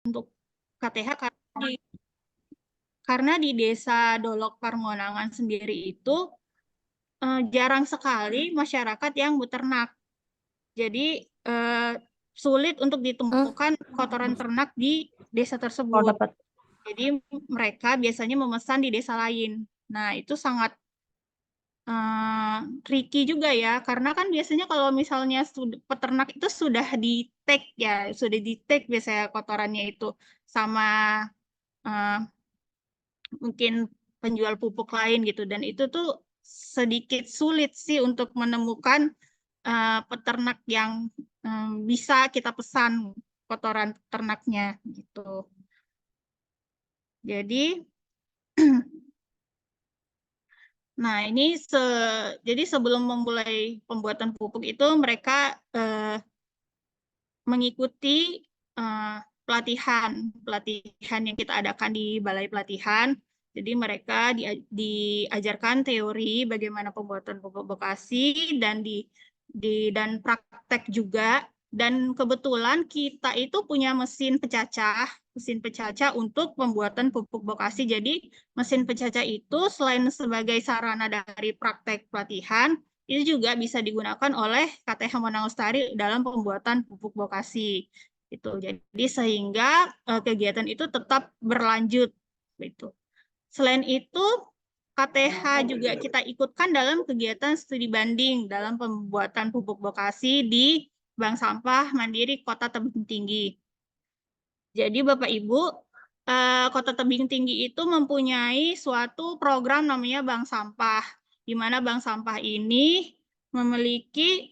untuk KTH karena di Desa Dolok Parmonangan sendiri itu jarang sekali masyarakat yang beternak. Jadi sulit untuk ditemukan kotoran ternak di desa Oh, tersebut. dapat. Jadi mereka biasanya memesan di desa lain. Nah, itu sangat tricky juga ya, karena kan biasanya kalau misalnya peternak itu sudah di tag ya, sudah di tag biasanya kotorannya itu sama eh, mungkin penjual pupuk lain gitu, dan itu tuh sedikit sulit sih untuk menemukan peternak yang bisa kita pesan kotoran ternaknya gitu. Jadi nah, ini jadi sebelum memulai pembuatan pupuk itu mereka mengikuti pelatihan yang kita adakan di balai pelatihan. Jadi mereka diajarkan teori bagaimana pembuatan pupuk Bekasi dan praktek juga. Dan kebetulan kita itu punya mesin pecacah untuk pembuatan pupuk Bekasi. Jadi mesin pecacah itu selain sebagai sarana dari praktek pelatihan, itu juga bisa digunakan oleh KTH Monang Lestari dalam pembuatan pupuk Bekasi. Itu. Jadi sehingga kegiatan itu tetap berlanjut. Gitu. Selain itu, KTH juga kita ikutkan dalam kegiatan studi banding dalam pembuatan pupuk Bekasi di Bank Sampah Mandiri Kota Tebing Tinggi. Jadi Bapak Ibu, Kota Tebing Tinggi itu mempunyai suatu program namanya Bank Sampah, di mana Bank Sampah ini memiliki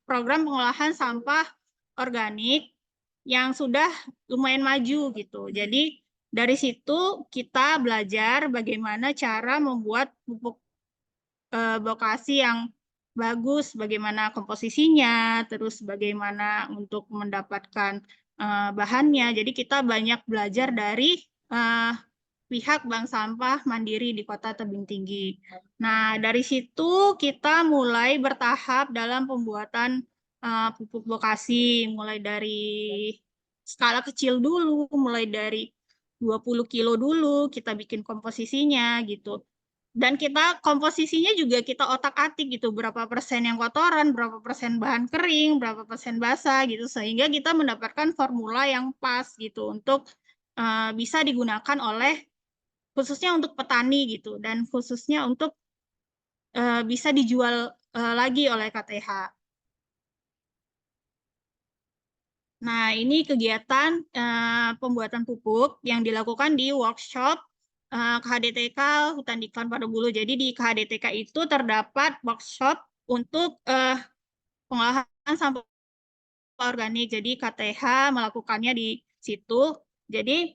program pengolahan sampah organik yang sudah lumayan maju gitu. Jadi dari situ kita belajar bagaimana cara membuat pupuk Bekasi yang bagus, bagaimana komposisinya, terus bagaimana untuk mendapatkan bahannya. Jadi kita banyak belajar dari pihak Bank Sampah Mandiri di Kota Tebing Tinggi. Nah, dari situ kita mulai bertahap dalam pembuatan pupuk Bekasi, mulai dari skala kecil dulu, mulai dari 20 kilo dulu, kita bikin komposisinya gitu. Dan kita komposisinya juga kita otak-atik gitu, berapa persen yang kotoran, berapa persen bahan kering, berapa persen basah gitu, sehingga kita mendapatkan formula yang pas gitu untuk bisa digunakan oleh khususnya untuk petani gitu, dan khususnya untuk bisa dijual lagi oleh KTH. Nah, ini kegiatan pembuatan pupuk yang dilakukan di workshop KHDTK Hutan Diklan Padebulu. Jadi di KHDTK itu terdapat workshop untuk pengolahan sampah organik. Jadi KTH melakukannya di situ. Jadi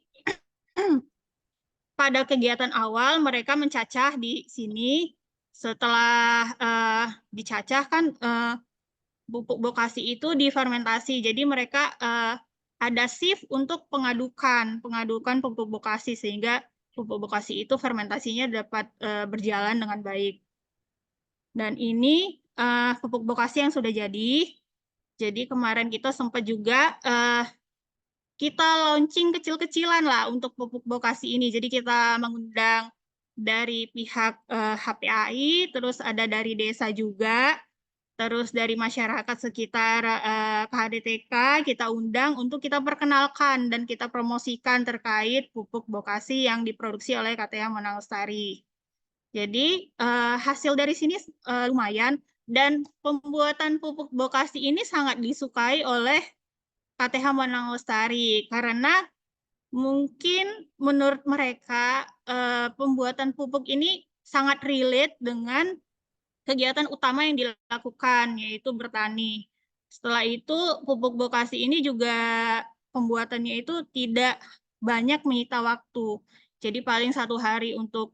pada kegiatan awal mereka mencacah di sini. Setelah dicacah kan pupuk Bekasi itu difermentasi. Jadi mereka ada shift untuk pengadukan pupuk Bekasi sehingga pupuk Bekasi itu fermentasinya dapat berjalan dengan baik. Dan ini pupuk Bekasi yang sudah jadi. Jadi kemarin kita sempat juga kita launching kecil-kecilan lah untuk pupuk Bekasi ini. Jadi kita mengundang dari pihak HPAI, terus ada dari desa juga, terus dari masyarakat sekitar KHDTK kita undang untuk kita perkenalkan dan kita promosikan terkait pupuk Bekasi yang diproduksi oleh KTH Monang Lestari. Jadi hasil dari sini lumayan, dan pembuatan pupuk Bekasi ini sangat disukai oleh KTH Monang Lestari karena mungkin menurut mereka pembuatan pupuk ini sangat relate dengan kegiatan utama yang dilakukan, yaitu bertani. Setelah itu, pupuk Bekasi ini juga pembuatannya itu tidak banyak menyita waktu. Jadi paling 1 hari untuk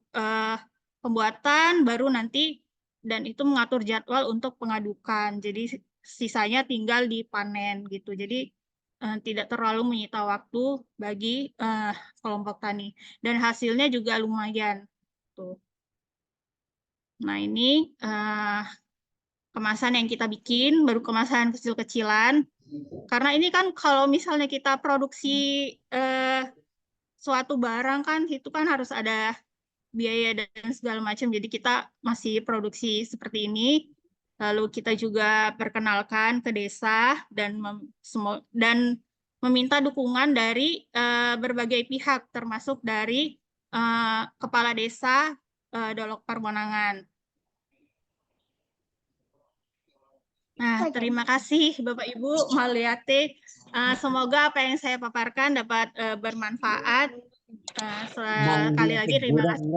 pembuatan, baru nanti, dan itu mengatur jadwal untuk pengadukan. Jadi sisanya tinggal dipanen gitu. Jadi tidak terlalu menyita waktu bagi kelompok tani. Dan hasilnya juga lumayan. Tuh. Nah, ini kemasan yang kita bikin, baru kemasan kecil-kecilan. Karena ini kan kalau misalnya kita produksi suatu barang kan itu kan harus ada biaya dan segala macam. Jadi kita masih produksi seperti ini. Lalu kita juga perkenalkan ke desa dan meminta dukungan dari berbagai pihak, termasuk dari kepala desa Dolok Parmonangan. Nah, terima kasih Bapak Ibu Maliate. Semoga apa yang saya paparkan dapat bermanfaat. Sekali lagi terima kasih.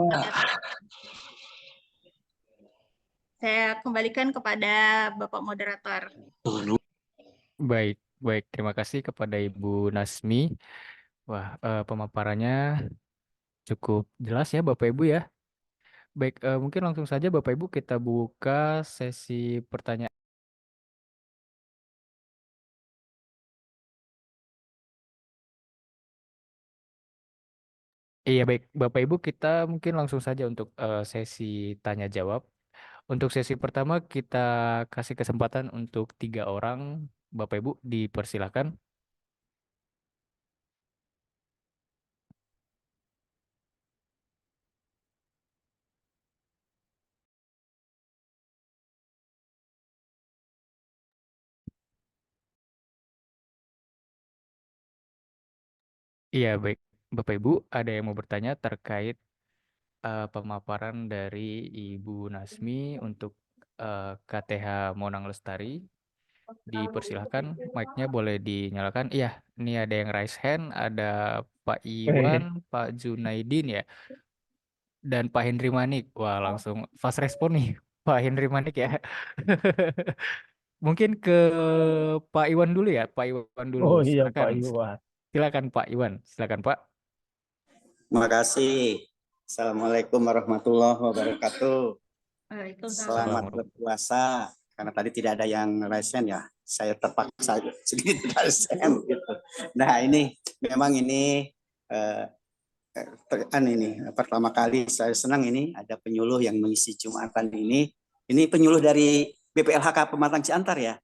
Saya kembalikan kepada Bapak Moderator. Baik, baik. Terima kasih kepada Ibu Nasmi. Wah, pemaparannya cukup jelas ya Bapak Ibu ya. Baik, mungkin langsung saja Bapak Ibu kita buka sesi pertanyaan. Iya baik, Bapak Ibu kita mungkin langsung saja untuk sesi tanya jawab. Untuk sesi pertama kita kasih kesempatan untuk 3 orang. Bapak Ibu dipersilakan. Iya baik, Bapak Ibu ada yang mau bertanya terkait pemaparan dari Ibu Nasmi untuk KTH Monang Lestari. Dipersilahkan, mic-nya boleh dinyalakan. Iya, ini ada yang raise hand, ada Pak Iwan, Pak Junaidin ya, dan Pak Hendri Manik. Wah, langsung fast respon nih, Pak Hendri Manik ya. Mungkin ke Pak Iwan dulu ya, Pak Iwan dulu. Oh iya Pak Silakan, Iwan. silakan Pak Iwan, silakan Pak. Terima kasih. Assalamualaikum warahmatullahi wabarakatuh. Selamat berpuasa. Karena tadi tidak ada yang raisen ya, saya terpaksa sedikit raisen gitu. Nah ini memang ini pertama kali saya senang ini ada penyuluh yang mengisi Jumatan ini. Ini penyuluh dari BPLHK Pematang Siantar ya?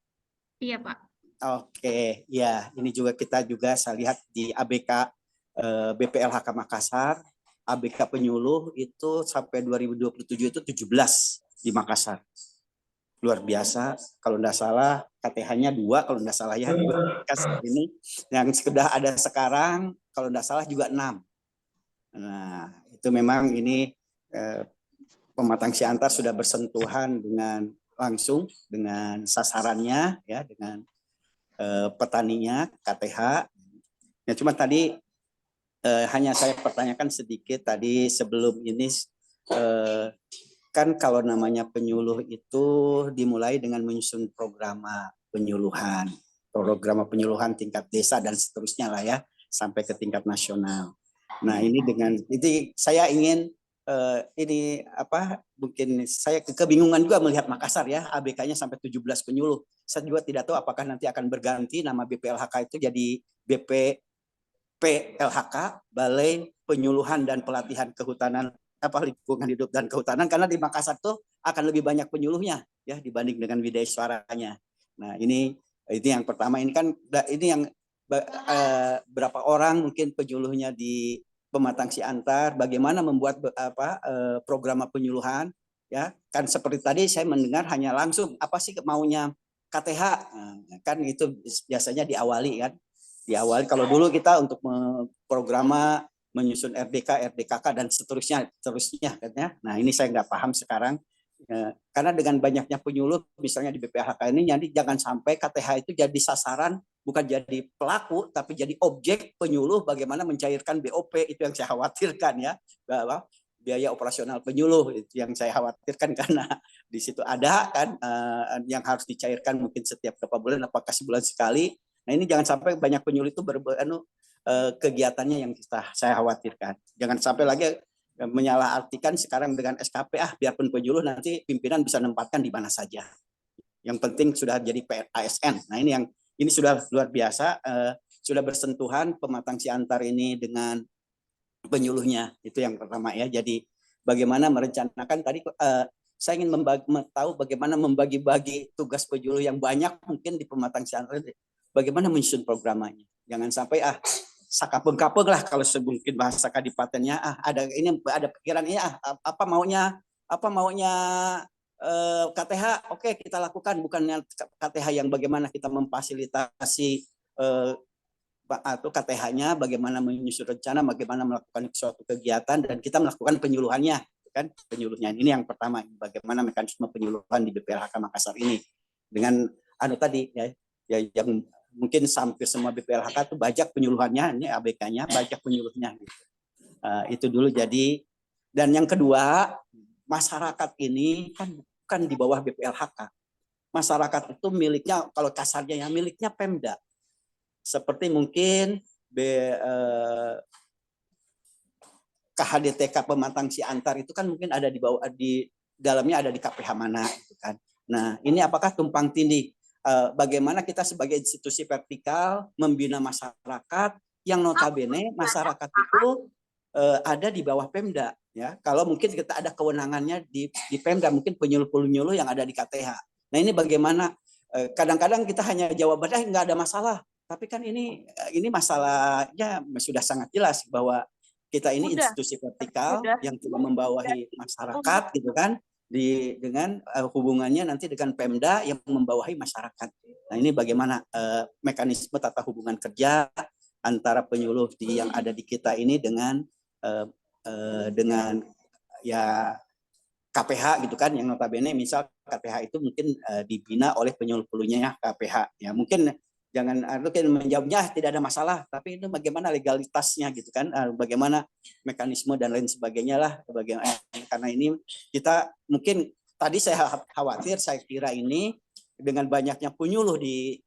Iya Pak. Oke, ya ini juga kita juga saya lihat di ABK BPLHK Makassar, ABK penyuluh itu sampai 2027 itu 17 di Makassar. Luar biasa, kalau tidak salah KTH-nya 2, kalau tidak salah ya, ini yang sudah ada sekarang, kalau tidak salah juga 6. Nah, itu memang ini Pematang Siantar sudah bersentuhan dengan langsung dengan sasarannya ya, dengan petaninya KTH. Ya cuma tadi hanya saya pertanyakan sedikit tadi sebelum ini kan kalau namanya penyuluh itu dimulai dengan menyusun program penyuluhan tingkat desa dan seterusnya lah ya sampai ke tingkat nasional. Nah ini dengan itu saya ingin ini apa mungkin saya kebingungan juga melihat Makassar ya ABK-nya sampai 17 penyuluh. Saya juga tidak tahu apakah nanti akan berganti nama BPLHK itu jadi BPLHK Balai Penyuluhan dan Pelatihan Kehutanan lingkungan hidup dan kehutanan, karena di Makassar tuh akan lebih banyak penyuluhnya ya dibanding dengan Widya Suaranya. Nah ini yang pertama, ini kan ini yang berapa orang mungkin penyuluhnya di Pematang Siantar, bagaimana membuat program penyuluhan ya kan seperti tadi saya mendengar hanya langsung apa sih maunya KTH, kan itu biasanya diawali kan kalau dulu kita untuk programa menyusun RDK, RDKK dan seterusnya katanya. Nah ini saya nggak paham sekarang karena dengan banyaknya penyuluh misalnya di BPHK ini, jadi jangan sampai KTH itu jadi sasaran, bukan jadi pelaku tapi jadi objek penyuluh bagaimana mencairkan BOP. Itu yang saya khawatirkan ya, bahwa biaya operasional penyuluh itu yang saya khawatirkan, karena di situ ada kan yang harus dicairkan mungkin setiap berapa bulan, apakah sebulan sekali. Nah ini jangan sampai banyak penyuluh itu kegiatannya yang saya khawatirkan. Jangan sampai lagi menyalahartikan sekarang dengan SKP, biarpun penyuluh nanti pimpinan bisa menempatkan di mana saja. Yang penting sudah jadi ASN. Nah ini sudah luar biasa, sudah bersentuhan Pematang Siantar ini dengan penyuluhnya. Itu yang pertama ya. Jadi bagaimana merencanakan tadi saya ingin tahu bagaimana membagi-bagi tugas penyuluh yang banyak mungkin di Pematang Siantar bagaimana menyusun programnya. Jangan sampai sakapeng-kapeng lah kalau mungkin bahasa kadipatennya, ada pikiran ini, apa maunya KTH, oke kita lakukan, bukannya KTH yang bagaimana kita memfasilitasi atau KTH-nya, bagaimana menyusun rencana, bagaimana melakukan suatu kegiatan, dan kita melakukan penyuluhannya, kan penyuluhnya. Ini yang pertama, bagaimana mekanisme penyuluhan di BPLHK Makassar ini dengan tadi ya yang mungkin hampir semua BPLHK itu bajak penyuluhannya, ini ABK-nya bajak penyuluhnya gitu. Itu dulu. Jadi, dan yang kedua, masyarakat ini kan bukan di bawah BPLHK. Masyarakat itu miliknya, kalau kasarnya ya miliknya Pemda. Seperti mungkin KHDTK Pematang Siantar itu kan mungkin ada di bawah, di dalamnya ada di KPH mana gitu kan. Nah, ini apakah tumpang tindih? Bagaimana kita sebagai institusi vertikal membina masyarakat yang notabene masyarakat itu ada di bawah Pemda, ya. Kalau mungkin kita ada kewenangannya di Pemda, mungkin penyuluh-penyuluh yang ada di KTH. Nah, ini bagaimana? Kadang-kadang kita hanya jawabannya nggak ada masalah, tapi kan ini masalahnya sudah sangat jelas bahwa kita ini institusi vertikal yang telah membawahi masyarakat, gitu kan, dengan hubungannya nanti dengan Pemda yang membawahi masyarakat. Nah, ini bagaimana mekanisme tata hubungan kerja antara penyuluh yang ada di kita ini dengan ya KPH gitu kan, yang notabene misal KPH itu mungkin dibina oleh penyuluh-penyuluhnya ya KPH. Ya mungkin jangan menjawabnya tidak ada masalah, tapi itu bagaimana legalitasnya gitu kan, bagaimana mekanisme dan lain sebagainya lah. Karena ini kita mungkin tadi saya khawatir, saya kira ini dengan banyaknya penyuluh di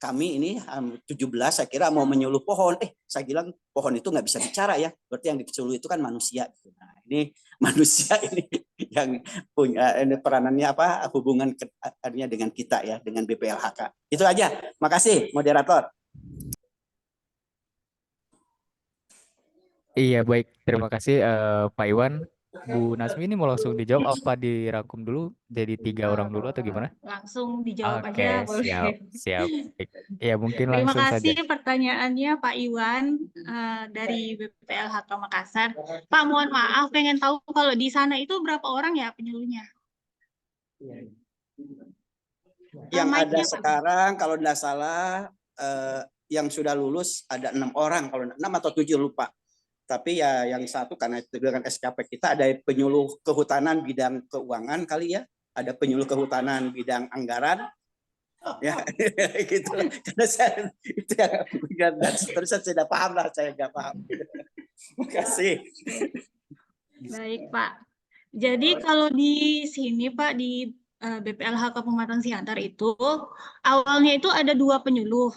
kami ini 17, saya kira mau menyuluh pohon, saya bilang pohon itu nggak bisa bicara ya, berarti yang disuruh itu kan manusia. Nah, ini manusia ini yang punya peranannya apa, hubungan adanya dengan kita ya, dengan BPLHK. Itu aja. Makasih moderator. Iya, baik. Terima kasih Pak Iwan. Bu Nasmi ini mau langsung dijawab apa dirangkum dulu jadi 3 orang dulu atau gimana? Langsung dijawab Oke, aja boleh. siap. Ya, mungkin Terima langsung kasih saja. pertanyaannya Pak Iwan dari BPLHK Makassar. Pak, mohon maaf, pengen tahu kalau di sana itu berapa orang ya penyuluhnya? Yang Mic-nya, ada Pak. sekarang kalau tidak salah yang sudah lulus ada 6 orang, kalau 6 atau 7 lupa. Tapi ya yang satu karena itu dengan SKP kita ada penyuluh kehutanan bidang keuangan kali ya, ada penyuluh kehutanan bidang anggaran, ya gitu. Karena saya itu yang dan seterusnya saya tidak paham lah, saya nggak paham. Terima kasih. Baik Pak. Jadi kalau di sini Pak di BPLHK Pematang Siantar itu awalnya itu ada 2 penyuluh.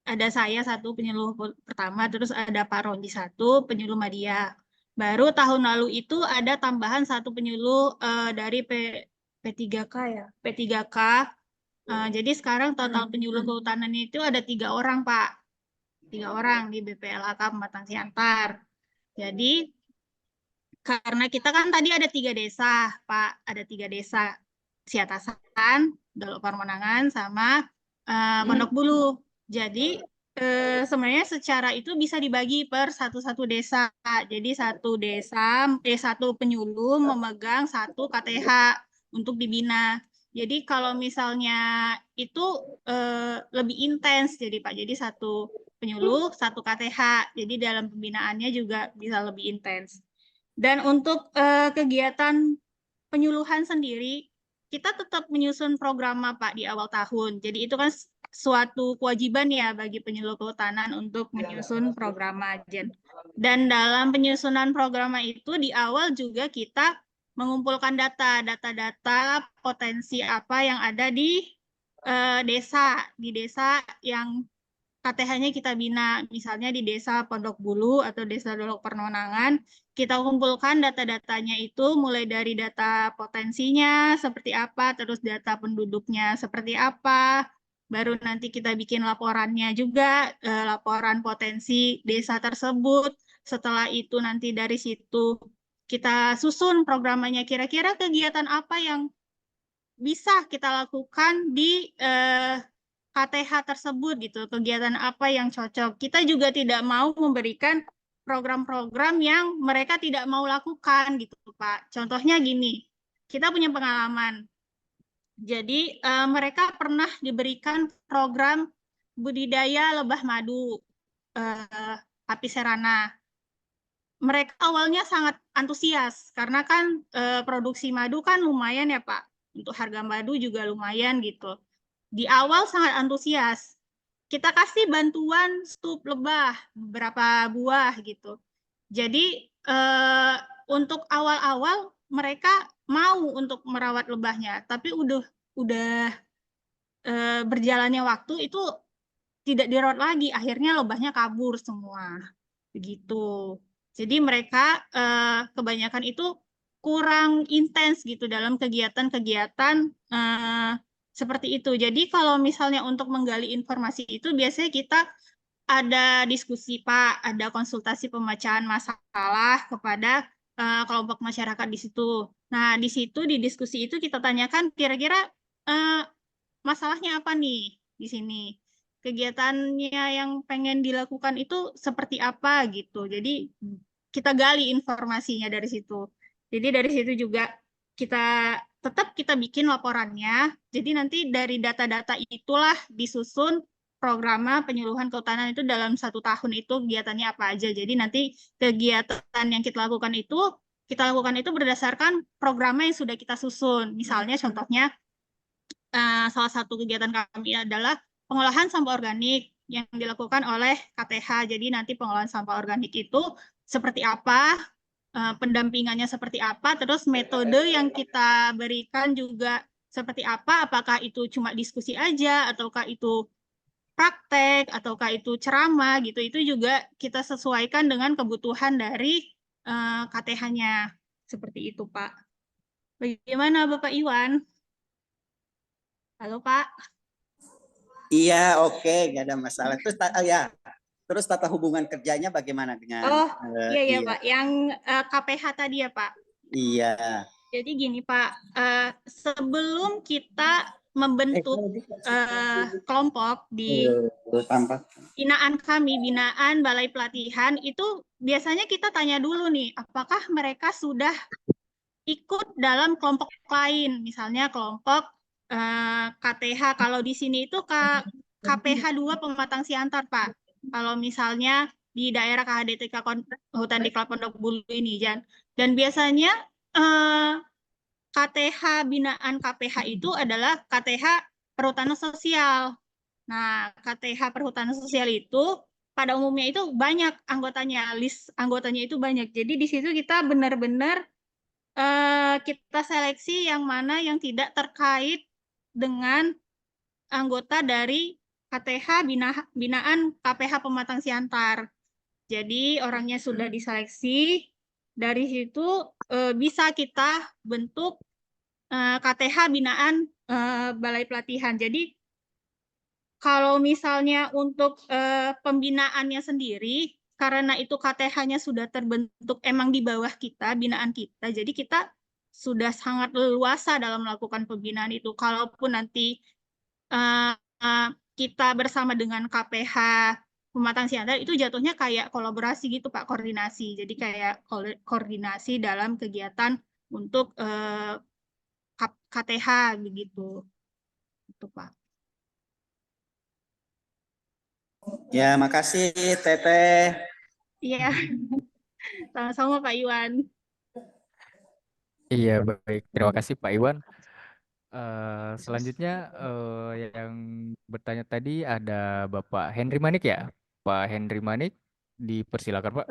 Ada saya 1 penyuluh pertama, terus ada Pak Rondi 1 penyuluh media. Baru tahun lalu itu ada tambahan 1 penyuluh dari P3K ya, P3K. Jadi sekarang total penyuluh kehutanan itu ada 3 orang Pak, 3 orang di BPLHK Pematang Siantar. Jadi karena kita kan tadi ada 3 desa Pak, ada 3 desa, Siatasan, Dolok Parmonangan, sama Pondok Bulu. Jadi sebenarnya secara itu bisa dibagi per satu desa. Jadi satu penyuluh memegang 1 KTH untuk dibina. Jadi kalau misalnya itu lebih intens, jadi Pak. Jadi 1 penyuluh, 1 KTH. Jadi dalam pembinaannya juga bisa lebih intens. Dan untuk kegiatan penyuluhan sendiri, kita tetap menyusun program Pak di awal tahun. Jadi itu kan suatu kewajiban ya bagi penyuluh kehutanan untuk menyusun program Jen. Dan dalam penyusunan program itu di awal juga kita mengumpulkan data potensi apa yang ada di desa yang KTH-nya kita bina, misalnya di desa Pondok Bulu atau desa Dolok Parmonangan, kita kumpulkan data-datanya itu mulai dari data potensinya seperti apa, terus data penduduknya seperti apa, baru nanti kita bikin laporannya juga, laporan potensi desa tersebut. Setelah itu nanti dari situ kita susun programnya, kira-kira kegiatan apa yang bisa kita lakukan di KTH tersebut gitu, kegiatan apa yang cocok. Kita juga tidak mau memberikan program-program yang mereka tidak mau lakukan gitu, Pak. Contohnya gini, kita punya pengalaman. Jadi mereka pernah diberikan program budidaya lebah madu Apis cerana. Mereka awalnya sangat antusias karena kan produksi madu kan lumayan ya Pak. Untuk harga madu juga lumayan gitu. Di awal sangat antusias. Kita kasih bantuan stup lebah beberapa buah gitu. Jadi untuk awal-awal mereka mau untuk merawat lebahnya, tapi udah berjalannya waktu itu tidak dirawat lagi, akhirnya lebahnya kabur semua. Begitu. Jadi mereka kebanyakan itu kurang intens gitu dalam kegiatan-kegiatan seperti itu. Jadi kalau misalnya untuk menggali informasi itu biasanya kita ada diskusi Pak, ada konsultasi pemecahan masalah kepada kelompok masyarakat di situ. Nah, di situ di diskusi itu kita tanyakan kira-kira masalahnya apa nih di sini. Kegiatannya yang pengen dilakukan itu seperti apa gitu. Jadi kita gali informasinya dari situ. Jadi dari situ juga kita bikin laporannya. Jadi nanti dari data-data itulah disusun program penyuluhan kehutanan itu dalam 1 tahun itu kegiatannya apa aja. Jadi nanti kegiatan yang kita lakukan itu berdasarkan programnya yang sudah kita susun. Misalnya contohnya salah satu kegiatan kami adalah pengolahan sampah organik yang dilakukan oleh KTH. Jadi nanti pengolahan sampah organik itu seperti apa, pendampingannya seperti apa, terus metode yang kita berikan juga seperti apa, apakah itu cuma diskusi aja, ataukah itu praktek, ataukah itu ceramah gitu, itu juga kita sesuaikan dengan kebutuhan dari KTH-nya. Seperti itu, Pak. Bagaimana Bapak Iwan? Halo, Pak. Iya, oke, nggak ada masalah. Terus ya, terus tata hubungan kerjanya bagaimana dengan Oh, iya iya, Pak, yang KPH tadi ya Pak. iya. Jadi gini Pak, sebelum kita membentuk kelompok di Tampak. binaan kami, binaan Balai Pelatihan, itu biasanya kita tanya dulu nih, apakah mereka sudah ikut dalam kelompok lain, misalnya kelompok KTH. Kalau di sini itu KPH 2 Pematang Siantar, Pak. Kalau misalnya di daerah KHDTK Hutan Diklat Pondok Bulu ini, Jan. Dan biasanya KTH binaan KPH itu adalah KTH Perhutanan Sosial. Nah, KTH Perhutanan Sosial itu pada umumnya itu banyak anggotanya, list anggotanya itu banyak. Jadi di situ kita benar-benar kita seleksi yang mana yang tidak terkait dengan anggota dari KTH binaan KPH Pematang Siantar. Jadi orangnya sudah diseleksi, dari situ bisa kita bentuk KTH binaan Balai Pelatihan. Jadi kalau misalnya untuk pembinaannya sendiri, karena itu KTH-nya sudah terbentuk emang di bawah kita, binaan kita, jadi kita sudah sangat leluasa dalam melakukan pembinaan itu. Kalaupun nanti kita bersama dengan KPH Pematang Siantar, itu jatuhnya kayak kolaborasi gitu Pak, koordinasi. Jadi kayak koordinasi dalam kegiatan untuk KTH begitu. Itu Pak. Ya, makasih Teteh. Iya, sama-sama Pak Iwan. Iya, baik. Terima kasih Pak Iwan. Selanjutnya yang bertanya tadi ada Bapak Henry Manik ya. Pak Henry Manik, dipersilakan Pak.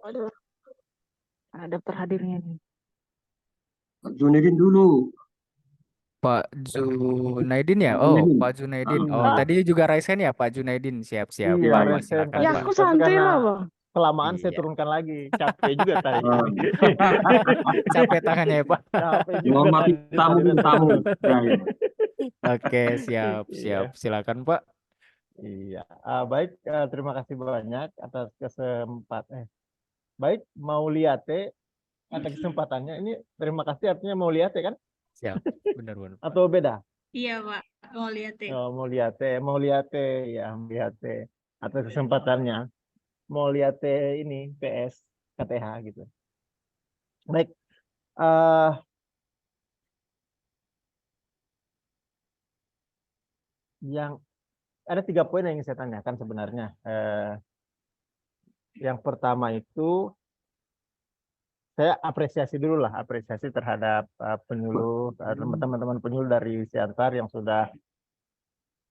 Aduh, ada terhadirnya nih. Junedin dulu. Pak Junaidin ya? Oh, Junedin. Pak Junaidin. Oh, tadi juga raise hand ya Pak Junaidin. Siap-siap. Iya, Bapak raise hand silakan Ya tadi. Pak. aku Tapi santai karena lah Bang. kelamaan saya Iya. turunkan lagi. Capek juga tadi. Capek tangannya ya Pak. Capek juga Menghormati tadi. tamu Tadi tamu. saya Ya, ya. Oke, siap. Iya. Silakan Pak. Iya. Baik, terima kasih banyak atas kesempatan. Baik, mau lihat atas kesempatannya. Ini terima kasih artinya mau lihat kan? Siap. Benar Pak. Atau beda? Iya Pak. Mauliate. Oh, Mauliate ya, Mauliate atas kesempatannya. Mauliate ini PS KTH gitu. Baik, eh yang ada 3 poin yang ingin saya tanyakan sebenarnya. Yang pertama itu saya apresiasi dulu lah, apresiasi terhadap penyuluh, teman-teman penyuluh dari Siantar yang sudah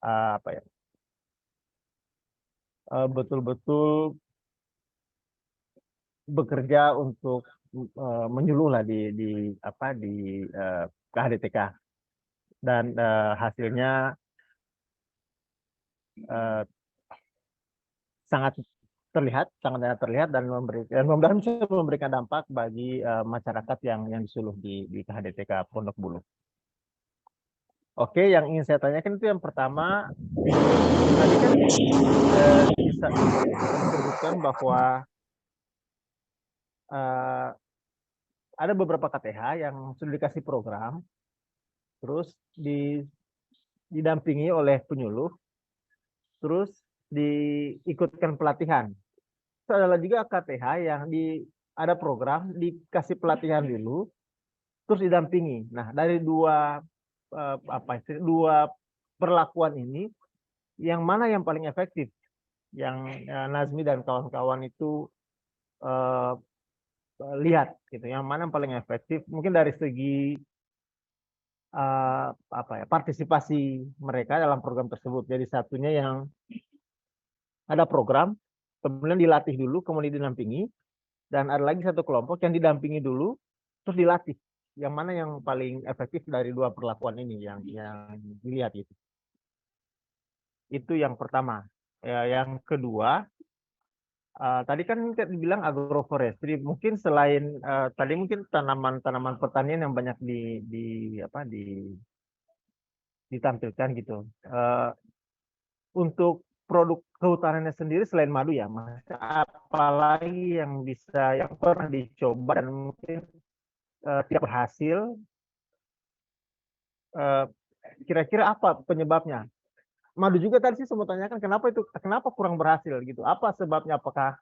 apa ya, betul-betul bekerja untuk menyuluh lah di KHDTK, dan hasilnya sangat terlihat dan mudah-mudahan bisa memberikan dampak bagi masyarakat yang disuluh di KHDTK Pondok Bulu. Oke, yang ingin saya tanyakan itu yang pertama, tadi kan bisa disebutkan bahwa ada beberapa KTH yang sudah dikasih program, terus didampingi oleh penyuluh, terus diikutkan pelatihan. Terus ada juga KTH yang ada program, dikasih pelatihan dulu, terus didampingi. Nah, dari dua perlakuan ini, yang mana yang paling efektif? Yang Nazmi dan kawan-kawan itu lihat gitu, yang mana yang paling efektif? Mungkin dari segi partisipasi mereka dalam program tersebut. Jadi satunya yang ada program, kemudian dilatih dulu, kemudian didampingi, dan ada lagi satu kelompok yang didampingi dulu, terus dilatih. Yang mana yang paling efektif dari dua perlakuan ini yang dilihat itu? Itu yang pertama. Yang kedua, tadi kan dibilang agroforestry. Mungkin selain tadi mungkin tanaman pertanian yang banyak ditampilkan gitu. Untuk produk kehutanannya sendiri selain madu ya, Mas, apalagi yang pernah dicoba dan mungkin tidak berhasil, kira-kira apa penyebabnya? Madu juga tadi sih semua tanyakan kenapa kurang berhasil gitu, apa sebabnya, apakah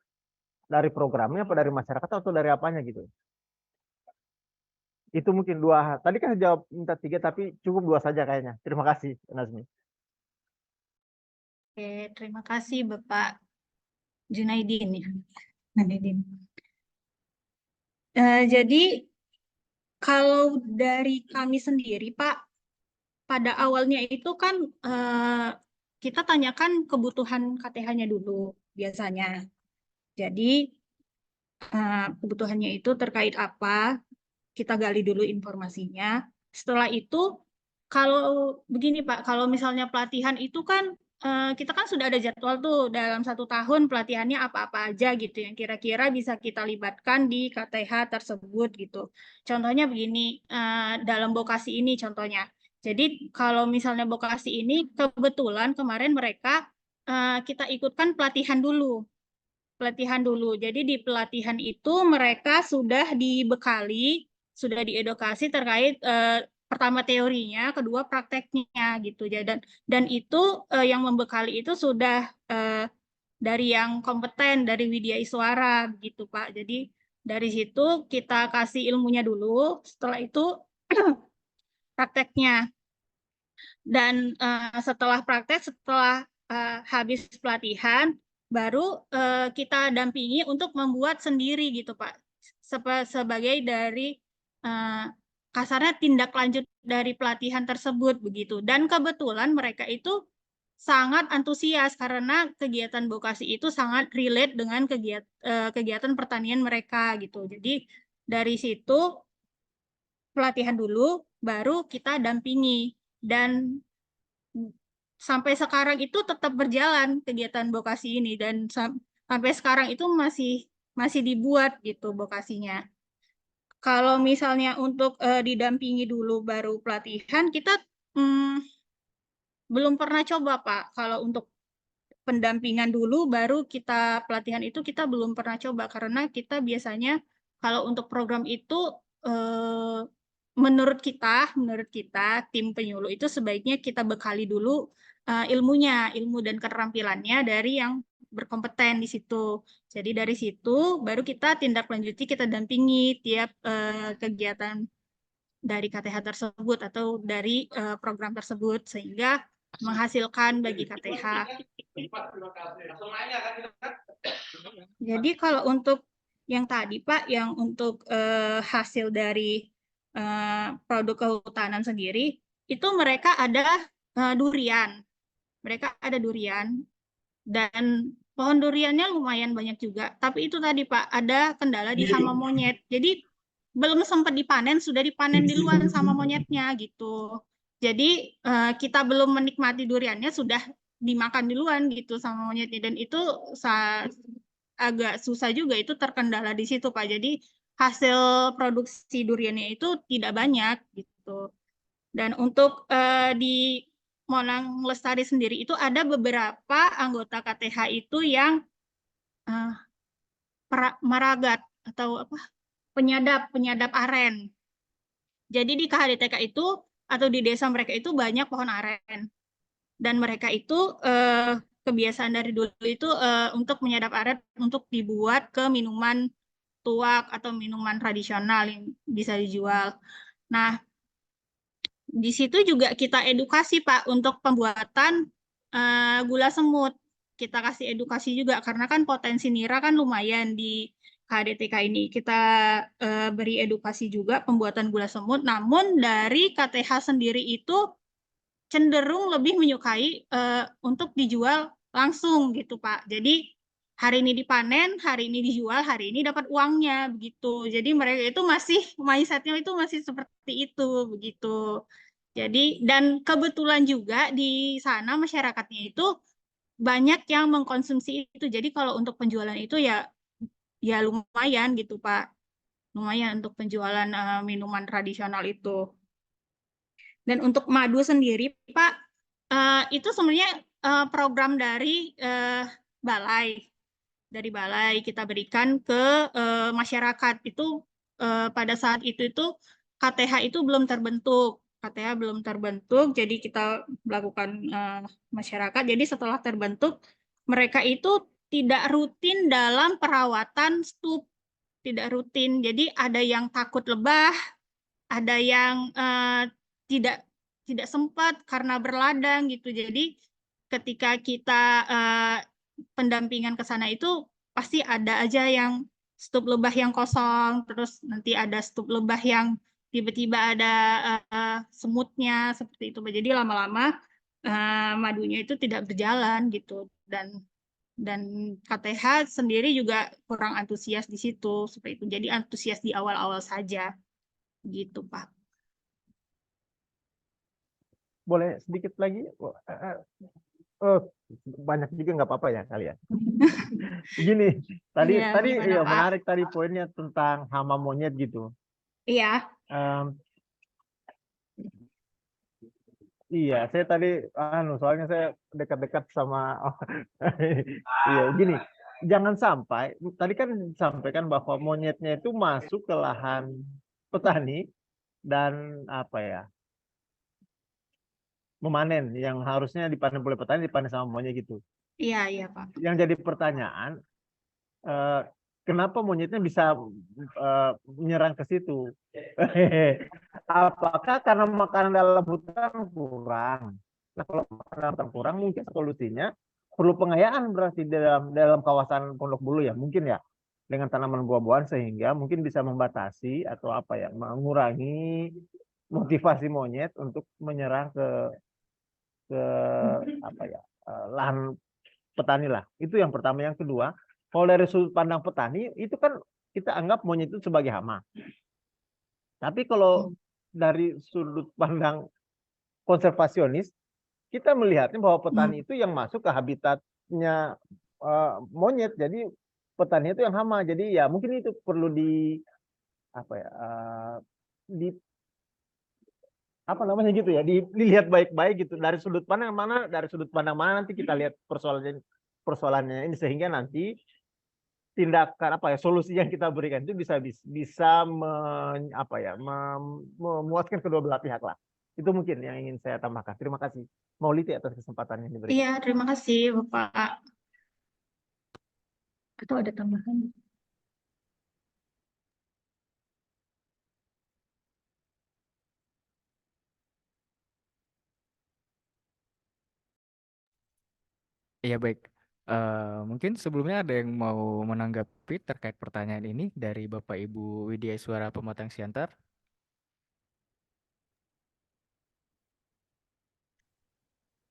dari programnya, apa dari masyarakat, atau dari apanya gitu. Itu mungkin dua, tadi kan jawab minta 3 tapi cukup 2 saja kayaknya. Terima kasih, Nazmi. Oke, terima kasih Bapak Junaidin ya. Junaidin. Jadi kalau dari kami sendiri Pak, pada awalnya itu kan kita tanyakan kebutuhan KTH-nya dulu biasanya. Jadi kebutuhannya itu terkait apa, kita gali dulu informasinya. Setelah itu, kalau begini Pak, kalau misalnya pelatihan itu kan kita kan sudah ada jadwal tuh dalam 1 tahun pelatihannya apa-apa aja gitu yang kira-kira bisa kita libatkan di KTH tersebut gitu. Contohnya begini, dalam vokasi ini contohnya. Jadi kalau misalnya vokasi ini kebetulan kemarin mereka kita ikutkan pelatihan dulu. Jadi di pelatihan itu mereka sudah dibekali, sudah diedukasi terkait pertama teorinya, kedua prakteknya gitu ya. Dan itu yang membekali itu sudah dari yang kompeten, dari Widya Iswara gitu Pak. Jadi dari situ kita kasih ilmunya dulu, setelah itu prakteknya. Dan setelah praktek, setelah habis pelatihan, baru kita dampingi untuk membuat sendiri gitu Pak, sebagai dari kasarnya tindak lanjut dari pelatihan tersebut begitu. Dan kebetulan mereka itu sangat antusias karena kegiatan vokasi itu sangat relate dengan kegiatan pertanian mereka gitu. Jadi dari situ pelatihan dulu, baru kita dampingi, dan sampai sekarang itu tetap berjalan kegiatan vokasi ini, dan sampai sekarang itu masih dibuat gitu vokasinya. Kalau misalnya untuk didampingi dulu baru pelatihan, kita belum pernah coba Pak. Kalau untuk pendampingan dulu baru kita pelatihan itu kita belum pernah coba, karena kita biasanya kalau untuk program itu menurut kita tim penyuluh itu sebaiknya kita bekali dulu ilmu dan keterampilannya dari yang berkompeten di situ. Jadi dari situ baru kita tindak lanjuti, kita dampingi tiap kegiatan dari KTH tersebut atau dari program tersebut sehingga menghasilkan bagi KTH. Jadi kalau untuk yang tadi Pak, yang untuk hasil dari produk kehutanan sendiri, itu mereka ada durian. Mereka ada durian dan pohon duriannya lumayan banyak juga. Tapi itu tadi Pak, ada kendala di hama monyet. Jadi belum sempat dipanen, sudah dipanen duluan sama monyetnya gitu. Jadi kita belum menikmati duriannya, sudah dimakan duluan gitu sama monyetnya. Dan itu agak susah juga, itu terkendala di situ Pak. Jadi hasil produksi duriannya itu tidak banyak gitu. Dan untuk di Monang Lestari sendiri itu ada beberapa anggota KTH itu yang meragat atau apa penyadap aren. Jadi di KHDTK itu atau di desa mereka itu banyak pohon aren. Dan mereka itu kebiasaan dari dulu itu untuk menyadap aren untuk dibuat ke minuman tuak atau minuman tradisional yang bisa dijual. Nah, di situ juga kita edukasi Pak untuk pembuatan gula semut. Kita kasih edukasi juga karena kan potensi nira kan lumayan di KHDTK ini. Kita beri edukasi juga pembuatan gula semut. Namun dari KTH sendiri itu cenderung lebih menyukai untuk dijual langsung gitu Pak. Jadi hari ini dipanen, hari ini dijual, hari ini dapat uangnya begitu. Jadi mereka itu masih mindsetnya itu masih seperti itu begitu. Jadi dan kebetulan juga di sana masyarakatnya itu banyak yang mengkonsumsi itu. Jadi kalau untuk penjualan itu ya lumayan gitu Pak. Lumayan untuk penjualan minuman tradisional itu. Dan untuk madu sendiri Pak, itu sebenarnya program dari balai. Dari balai kita berikan ke masyarakat. Itu pada saat itu KTH itu belum terbentuk. KTH belum terbentuk, jadi kita melakukan masyarakat. Jadi setelah terbentuk, mereka itu tidak rutin dalam perawatan stup, tidak rutin. Jadi ada yang takut lebah, ada yang tidak sempat karena berladang gitu. Jadi ketika kita pendampingan ke sana itu pasti ada aja yang stup lebah yang kosong, terus nanti ada stup lebah yang tiba-tiba ada semutnya seperti itu. Jadi lama-lama madunya itu tidak berjalan gitu dan KTH sendiri juga kurang antusias di situ seperti itu. Jadi antusias di awal-awal saja gitu Pak. Boleh sedikit lagi? Banyak juga nggak apa-apa ya kalian. Gini, tadi Iya, gimana, Pak? menarik tadi poinnya tentang hama monyet gitu. Iya. Iya, saya tadi soalnya saya dekat-dekat sama iya, gini. Jangan sampai tadi kan disampaikan bahwa monyetnya itu masuk ke lahan petani dan apa ya? Memanen yang harusnya dipanen oleh petani dipanen sama monyet gitu. Iya, Pak. Yang jadi pertanyaan, kenapa monyetnya bisa menyerang ke situ? Apakah karena makanan dalam hutan kurang? Nah, kalau makanan dalam hutan kurang, mungkin solusinya perlu pengayaan berarti dalam kawasan Pondok Bulu ya, mungkin ya, dengan tanaman buah-buahan sehingga mungkin bisa membatasi atau apa ya, mengurangi motivasi monyet untuk menyerang ke apa ya, lahan petani lah. Itu yang pertama. Yang kedua, kalau dari sudut pandang petani itu kan kita anggap monyet itu sebagai hama. Tapi kalau dari sudut pandang konservasionis, kita melihatnya bahwa petani itu yang masuk ke habitatnya monyet. Jadi petani itu yang hama. Jadi ya mungkin itu perlu dilihat baik-baik gitu, dari sudut pandang mana nanti kita lihat persoalannya ini, sehingga nanti tindakan solusi yang kita berikan itu bisa memuaskan kedua belah pihak lah. Itu mungkin yang ingin saya tambahkan. Terima kasih Mauliti atas kesempatan yang diberikan. Iya, terima kasih Bapak. Atau ada tambahan? Iya baik. Mungkin sebelumnya ada yang mau menanggapi terkait pertanyaan ini dari Bapak Ibu Widya Iswara Pematang Siantar.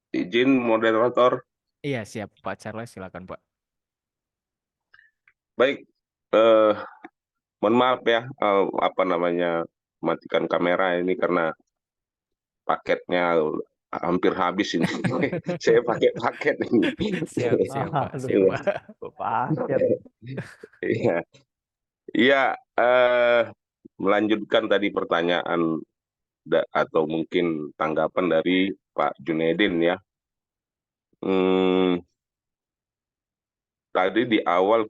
Izin moderator. Iya siap Pak Charles, silakan Pak. Baik, mohon maaf ya, matikan kamera ini karena paketnya hampir habis ini. Saya pakai paket ini. Siap Pak, siap Aduh. Pak. Paket. Iya, iya. Melanjutkan tadi pertanyaan atau mungkin tanggapan dari Pak Junedin ya. Tadi di awal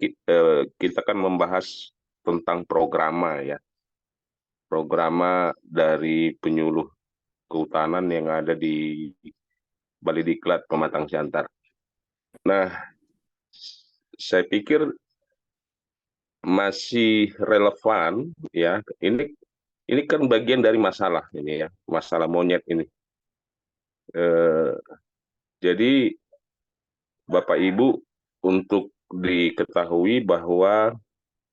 kita kan membahas tentang programa ya. Programa dari penyuluh kehutanan yang ada di Balai Pematang Siantar. Nah, saya pikir masih relevan ya. Ini kan bagian dari masalah ini ya, masalah monyet ini. Jadi Bapak Ibu untuk diketahui bahwa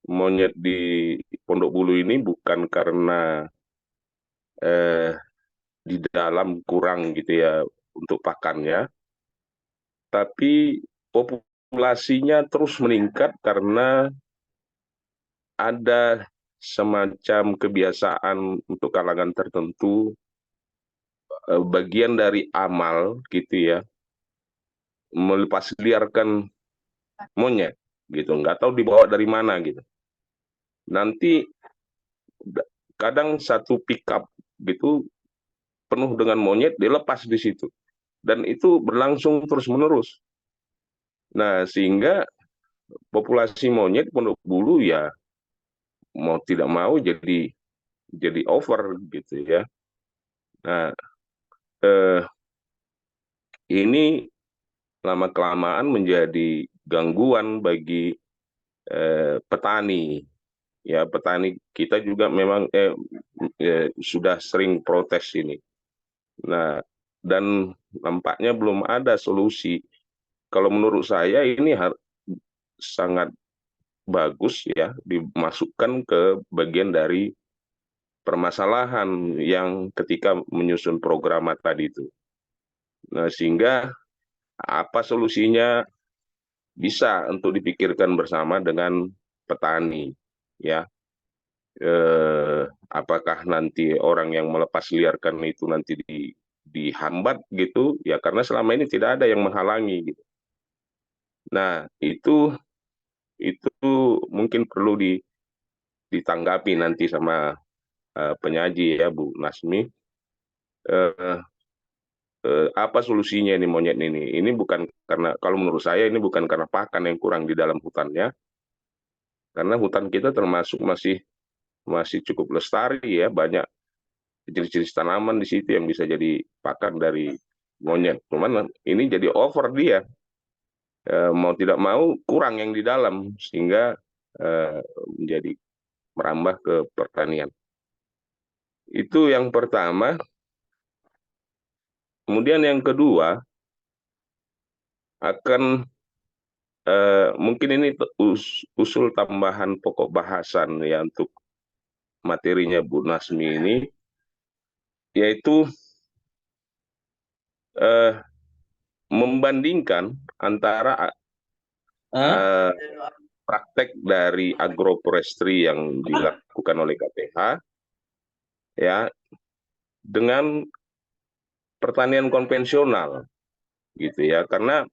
monyet di Pondok Bulu ini bukan karena di dalam kurang gitu ya untuk pakannya, tapi populasinya terus meningkat karena ada semacam kebiasaan untuk kalangan tertentu, bagian dari amal gitu ya, melepas liarkan monyet gitu, nggak tahu dibawa dari mana gitu. Nanti kadang satu pickup gitu penuh dengan monyet dilepas di situ, dan itu berlangsung terus-menerus. Nah, sehingga populasi monyet Pondok Bulu ya mau tidak mau jadi over gitu ya. Nah, ini lama-kelamaan menjadi gangguan bagi petani. Ya, petani kita juga memang sudah sering protes ini. Nah, dan nampaknya belum ada solusi. Kalau menurut saya ini sangat bagus ya dimasukkan ke bagian dari permasalahan yang ketika menyusun program tadi itu. Nah, sehingga apa solusinya bisa untuk dipikirkan bersama dengan petani ya. Apakah nanti orang yang melepas liarkan itu nanti dihambat gitu ya, karena selama ini tidak ada yang menghalangi gitu. Nah, itu mungkin perlu ditanggapi nanti sama penyaji ya Bu Nasmi. Apa solusinya ini monyet ini? Ini bukan karena, kalau menurut saya ini bukan karena pakan yang kurang di dalam hutannya, karena hutan kita termasuk masih cukup lestari ya, banyak jenis-jenis tanaman di situ yang bisa jadi pakan dari monyet. Cuman ini jadi over dia, mau tidak mau kurang yang di dalam, sehingga menjadi merambah ke pertanian. Itu yang pertama. Kemudian yang kedua, akan mungkin ini usul tambahan pokok bahasan ya untuk materinya Bu Nasmi ini, yaitu membandingkan antara praktek dari agroforestry yang dilakukan oleh KPH ya dengan pertanian konvensional gitu ya, karena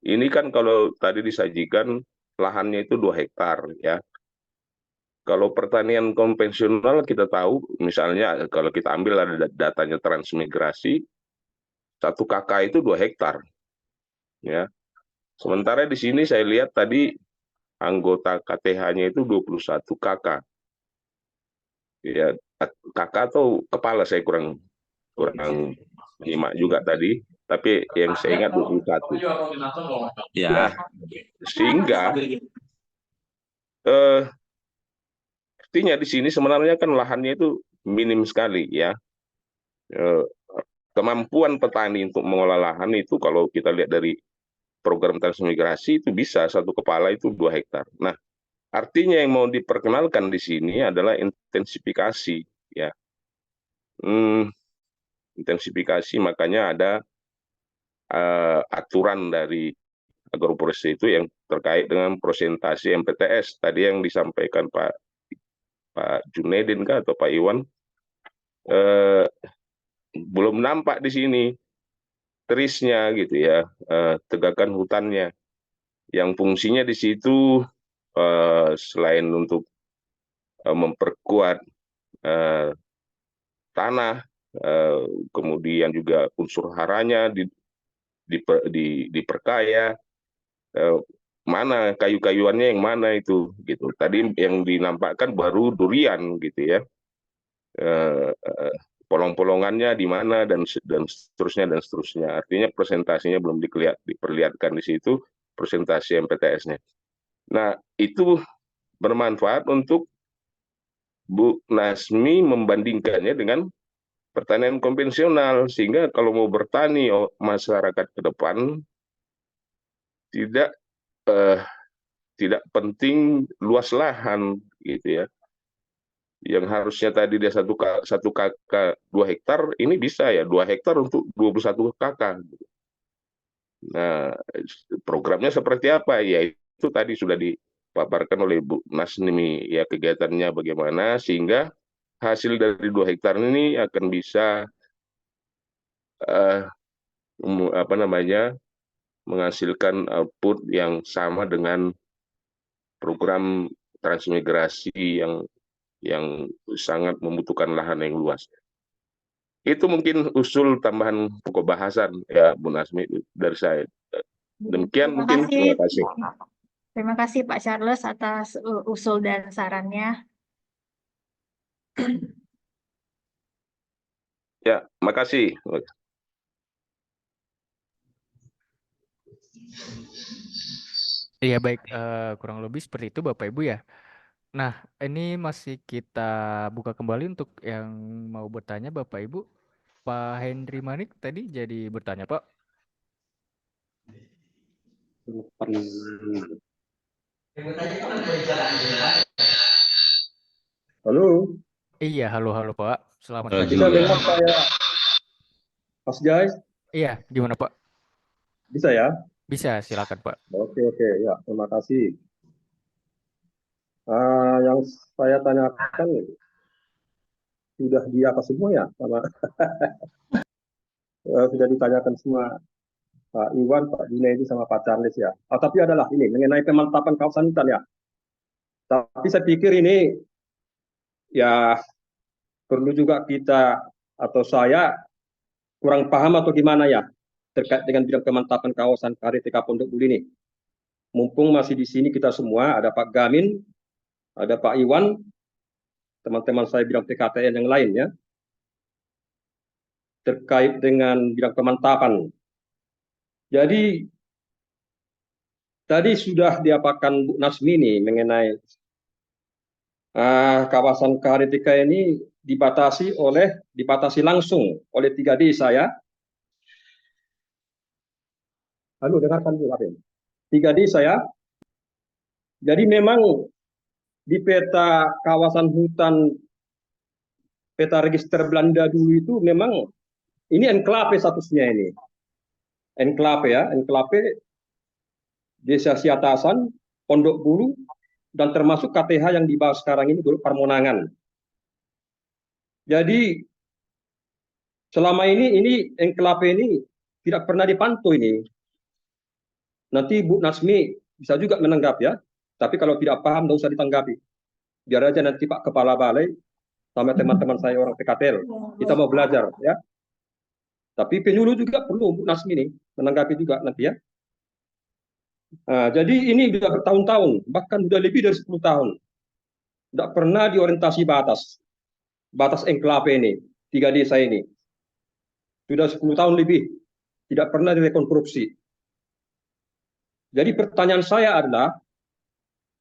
ini kan kalau tadi disajikan lahannya itu 2 hektar ya. Kalau pertanian konvensional kita tahu, misalnya kalau kita ambil ada datanya transmigrasi, 1 KK itu 2 hektar ya. Sementara di sini saya lihat tadi anggota KTH-nya itu 21 kakak. Ya, kakak atau kepala saya kurang menyimak juga tadi, tapi yang saya ingat 21. Ya. Nah, sehingga artinya di sini sebenarnya kan lahannya itu minim sekali ya. Kemampuan petani untuk mengolah lahan itu kalau kita lihat dari program transmigrasi itu bisa satu kepala itu 2 hektar. Nah, artinya yang mau diperkenalkan di sini adalah intensifikasi ya. Intensifikasi, makanya ada aturan dari agroforestry itu yang terkait dengan presentasi MPTS tadi yang disampaikan Pak Junedin kah atau Pak Iwan, belum nampak di sini terisnya gitu ya, tegakan hutannya yang fungsinya di situ selain untuk memperkuat tanah, kemudian juga unsur haranya diperkaya, mana kayu-kayuannya yang mana itu gitu. Tadi yang dinampakkan baru durian gitu ya, polong-polongannya di mana dan seterusnya dan seterusnya. Artinya presentasinya belum diperlihatkan di situ presentasi MPTS-nya. Nah, itu bermanfaat untuk Bu Nasmi membandingkannya dengan pertanian konvensional, sehingga kalau mau bertani masyarakat ke depan tidak penting luas lahan gitu ya. Yang harusnya tadi dia 1 kakak 2 hektar, ini bisa ya 2 hektar untuk 21 kakak. Nah, programnya seperti apa? Ya itu tadi sudah dipaparkan oleh Bu Nasmi ya, kegiatannya bagaimana sehingga hasil dari 2 hektar ini akan bisa menghasilkan output yang sama dengan program transmigrasi yang sangat membutuhkan lahan yang luas. Itu mungkin usul tambahan pokok bahasan ya Bu Nasmi dari saya. Demikian mungkin. Terima kasih. Terima kasih Pak Charles atas usul dan sarannya. Ya, makasih. Iya baik, kurang lebih seperti itu Bapak Ibu ya. Nah, ini masih kita buka kembali untuk yang mau bertanya Bapak Ibu. Pak Hendri Manik tadi jadi bertanya Pak. Halo. Iya, halo Pak. Selamat pagi. Bisa dengar saya, Mas Jai? Iya, gimana Pak? Bisa ya? Bisa, silakan Pak. Oke, ya, terima kasih. Yang saya tanyakan sudah di atas semua ya, sama sudah ditanyakan semua Pak Iwan, Pak Junedi, sama Pak Charles ya. Tapi adalah ini mengenai pemantapan kawasan hutan ya. Tapi saya pikir ini ya perlu juga kita atau saya kurang paham atau gimana ya terkait dengan bidang pemantapan kawasan KRTK Pondok Bulu ini. Mumpung masih di sini kita semua, ada Pak Gamin, ada Pak Iwan, teman-teman saya bidang PKTN yang lain ya, terkait dengan bidang pemantapan. Jadi tadi sudah diapakan Bu Nasmi ini mengenai kawasan KRTK ini dibatasi langsung oleh 3 desa ya. Halo, dengarkan dulu apa ini? 3 desa ya. Jadi memang di peta kawasan hutan, peta register Belanda dulu itu memang ini enklave statusnya ini. Enklave ya, enklave Desa Siatasan, Pondok Bulu, dan termasuk KTH yang dibahas sekarang ini Teluk Parmonangan. Jadi selama ini enklave ini tidak pernah dipantau ini. Nanti Bu Nasmi bisa juga menanggapi ya. Tapi kalau tidak paham tidak usah ditanggapi. Biar aja nanti Pak Kepala Balai sama teman-teman saya orang PKTL. Kita mau belajar ya. Tapi penyuluh juga perlu Bu Nasmi ini menanggapi juga nanti ya. Nah, jadi ini sudah bertahun-tahun, bahkan sudah lebih dari 10 tahun. Tidak pernah diorientasi batas enklave ini, 3 desa ini. Sudah 10 tahun lebih, tidak pernah direkonstruksi. Jadi pertanyaan saya adalah,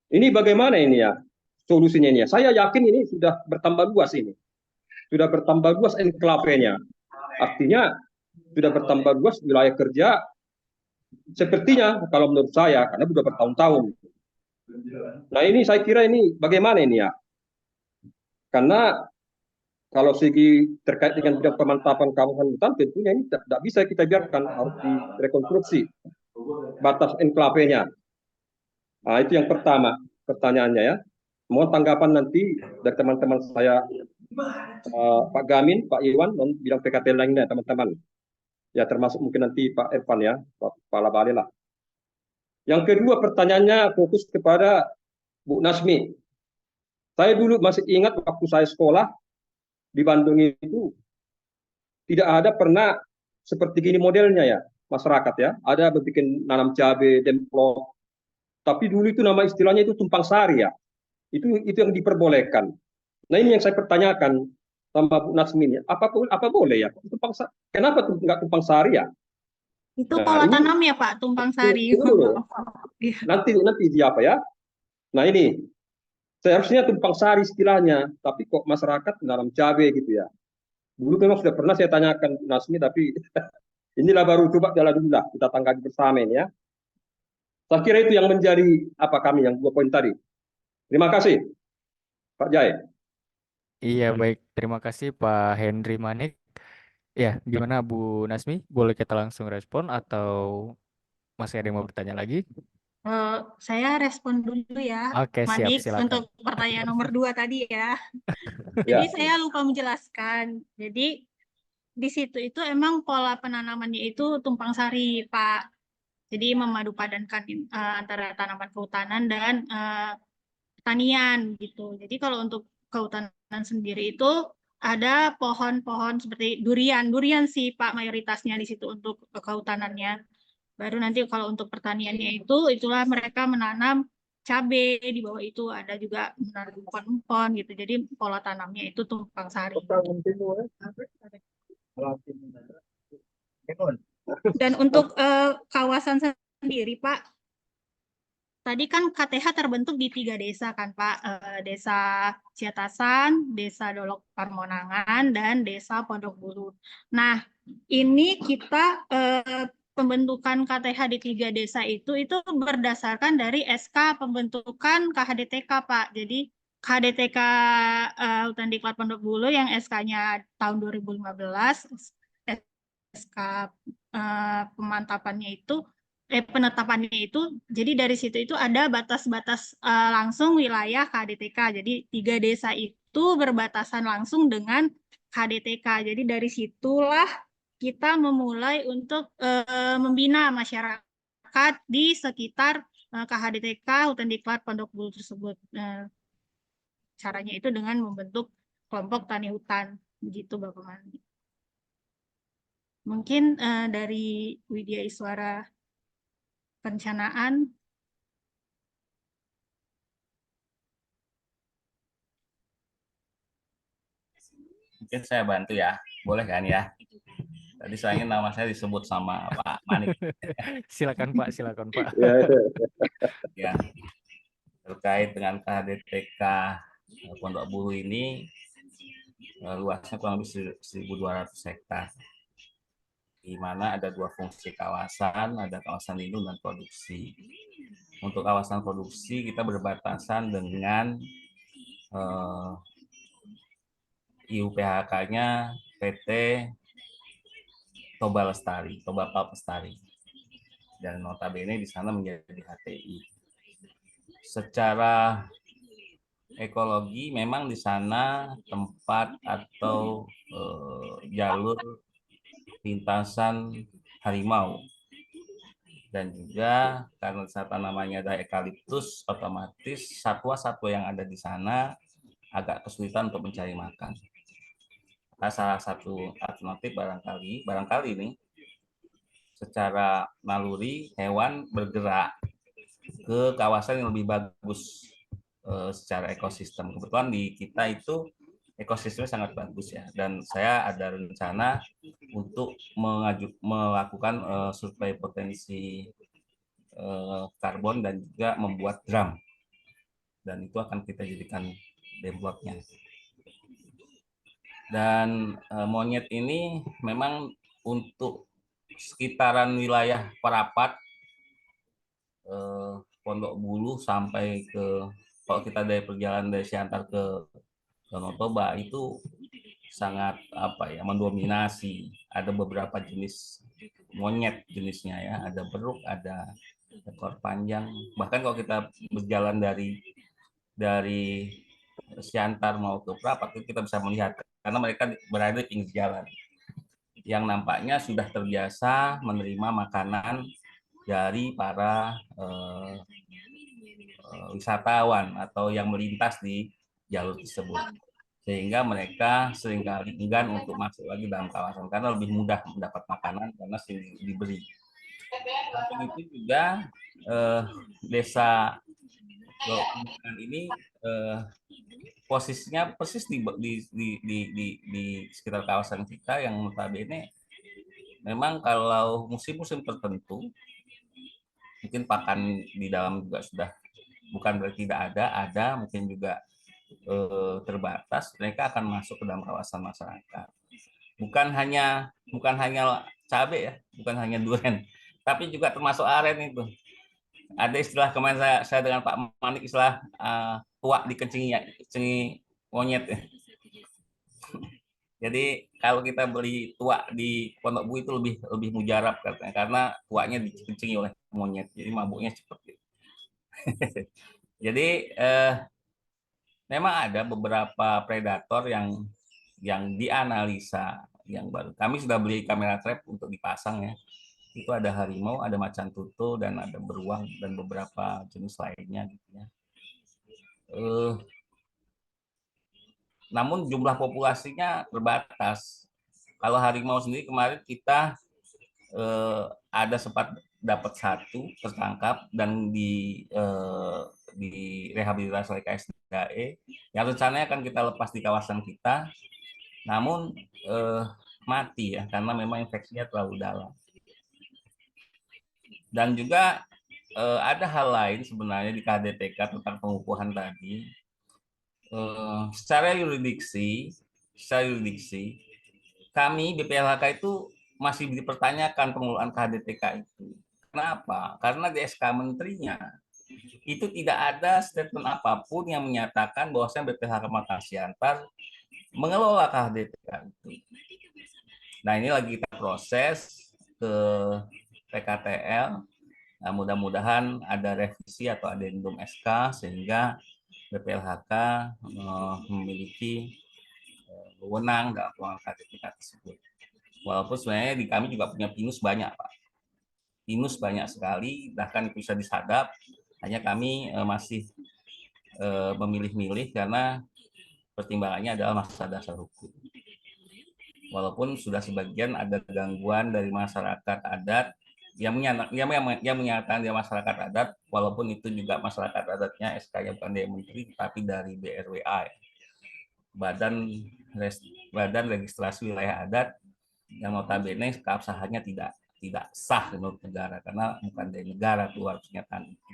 ini bagaimana ini ya solusinya ini ya? Saya yakin ini sudah bertambah luas ini. Sudah bertambah luas enklavenya. Artinya sudah bertambah luas wilayah kerja. Sepertinya kalau menurut saya, karena sudah bertahun-tahun. Nah ini saya kira ini bagaimana ini ya? Karena kalau segi terkait dengan bidang pemantapan kawasan hutan, tentunya ini tidak bisa kita biarkan, harus direkonstruksi batas enklavenya. Nah, itu yang pertama pertanyaannya ya. Mohon tanggapan nanti dari teman-teman saya, Pak Gamin, Pak Iwan, dan bidang PKT lainnya, teman-teman. Ya, termasuk mungkin nanti Pak Irfan ya, Pak Kepala Balai lah. Yang kedua pertanyaannya fokus kepada Bu Nasmi. Saya dulu masih ingat waktu saya sekolah di Bandung itu, tidak ada pernah seperti gini modelnya ya, masyarakat ya. Ada bikin nanam cabai, demplok. Tapi dulu itu nama istilahnya itu tumpang sari ya. Itu yang diperbolehkan. Nah ini yang saya pertanyakan sama Bu Nasmi, apa boleh ya? Kenapa nggak tumpang sari ya? Itu Nah, pola ini tanam ya Pak, tumpang sari. dulu. Iya. Nanti dia apa ya? Nah ini seharusnya tumpang sari istilahnya, tapi kok masyarakat menanam cabai gitu ya. Dulu memang sudah pernah saya tanyakan Bu Nasmi, tapi inilah baru coba jalan dulu lah, kita tanggapi bersama ini ya. Saya kira itu yang menjadi apa kami yang 2 poin tadi. Terima kasih, Pak Jai. Iya, baik. Terima kasih Pak Henry Manik. Ya, gimana Bu Nasmi? Boleh kita langsung respon atau masih ada yang mau bertanya lagi? Saya respon dulu ya, Oke, siap. Manik, Silakan. untuk pertanyaan nomor 2 tadi ya. Ya. Jadi saya lupa menjelaskan. Jadi di situ itu emang pola penanamannya itu tumpang sari, Pak. Jadi memadu padankan antara tanaman kehutanan dan pertanian gitu. Jadi kalau untuk kehutanan sendiri itu ada pohon-pohon seperti durian sih Pak mayoritasnya di situ untuk kehutanannya. Baru nanti kalau untuk pertaniannya itulah mereka menanam cabai, di bawah itu ada juga menanam empon-empon gitu. Jadi pola tanamnya itu tumpang sari. Dan untuk kawasan sendiri Pak, tadi kan KTH terbentuk di 3 desa kan Pak, Desa Ciatasan, Desa Dolok Parmonangan, dan Desa Pondok Bulu. Nah, ini kita pembentukan KTH di 3 desa itu berdasarkan dari SK pembentukan KHDTK Pak. Jadi KHDTK Hutan Diklat Pondok Bulu yang SK-nya tahun 2015, SK pemantapannya itu penetapannya itu, jadi dari situ itu ada batas-batas langsung wilayah KHDTK. Jadi 3 desa itu berbatasan langsung dengan KHDTK. Jadi dari situlah kita memulai untuk membina masyarakat di sekitar KHDTK Hutan Diklat Pondok Bulu tersebut. Caranya itu dengan membentuk kelompok tani hutan, begitu Bapak Mandi. Mungkin dari Widya Iswara Perencanaan. Mungkin saya bantu ya, boleh kan ya? Tadi sayangnya nama saya disebut sama Pak Manik. Silakan Pak, silakan Pak. Ya, terkait dengan KHDTK Pondok Bulu ini luasnya kurang lebih 1.200 hektar. Di mana ada 2 fungsi kawasan, ada kawasan lindung dan produksi. Untuk kawasan produksi kita berbatasan dengan IUPHK-nya PT Toba Pulp Lestari. Dan notabene di sana menjadi HTI. Secara ekologi memang di sana tempat atau jalur lintasan harimau, dan juga karena tanamannya ada eukaliptus, otomatis satwa-satwa yang ada di sana agak kesulitan untuk mencari makan. Nah, salah satu alternatif barangkali nih, secara naluri hewan bergerak ke kawasan yang lebih bagus secara ekosistem. Kebetulan di kita itu ekosistemnya sangat bagus ya, dan saya ada rencana untuk melakukan survei potensi karbon dan juga membuat drum, dan itu akan kita jadikan dashboardnya. Dan monyet ini memang untuk sekitaran wilayah Parapat, Pondok Bulu sampai ke, kalau kita dari perjalanan dari Siantar ke Danau Toba itu sangat mendominasi. Ada beberapa jenis monyet jenisnya ya, ada beruk, ada ekor panjang. Bahkan kalau kita berjalan dari Siantar mau ke Prapat itu kita bisa melihat, karena mereka berada di pinggir jalan yang nampaknya sudah terbiasa menerima makanan dari para wisatawan atau yang melintas di jalur tersebut, sehingga mereka seringkali enggan untuk masuk lagi dalam kawasan karena lebih mudah mendapat makanan karena sering diberi. Samping itu juga desa Leukan ini posisinya persis di sekitar kawasan kita yang notabene memang kalau musim-musim tertentu mungkin pakan di dalam juga sudah bukan berarti tidak ada mungkin juga terbatas, mereka akan masuk ke dalam kawasan masyarakat. Bukan hanya cabai ya, bukan hanya durian, tapi juga termasuk aren itu. Ada istilah kemarin saya dengan Pak Manik, istilah tuak dikencingi monyet. Jadi kalau kita beli tuak di Pondok Bu itu lebih mujarab katanya, karena tuaknya dikencingi oleh monyet, jadi mabuknya cepat. Jadi memang ada beberapa predator yang dianalisa yang baru. Kami sudah beli kamera trap untuk dipasang ya. Itu ada harimau, ada macan tutul, dan ada beruang dan beberapa jenis lainnya gitu ya. Namun jumlah populasinya terbatas. Kalau harimau sendiri kemarin kita ada sempat dapat satu tertangkap dan direhabilitasi oleh KSDAE. Yang rencananya akan kita lepas di kawasan kita, namun mati ya karena memang infeksinya terlalu dalam. Dan juga ada hal lain sebenarnya di KDTK tentang pengukuhan tadi. Secara yuridiksi kami BPLHK itu masih dipertanyakan pengelolaan KDTK itu. Kenapa? Karena di SK Menterinya itu tidak ada statement apapun yang menyatakan bahwasanya BPLHK Makassar Siantar mengelola KDTK itu. Nah, ini lagi kita proses ke PKTL. Nah, mudah-mudahan ada revisi atau adendum SK sehingga BPLHK memiliki wewenang dalam pengelolaan KDTK tersebut. Walaupun sebenarnya di kami juga punya pinus banyak, Pak. Pinus banyak sekali, bahkan bisa disadap. Hanya kami masih memilih-milih karena pertimbangannya adalah masalah dasar hukum. Walaupun sudah sebagian ada gangguan dari masyarakat adat yang menyatakan dia masyarakat adat, walaupun itu juga masyarakat adatnya SK-nya bukan dari menteri, tapi dari BRWA, Badan Registrasi Wilayah Adat, yang notabene keabsahannya tidak sah menurut negara karena bukan dari negara keluar pernyataan itu.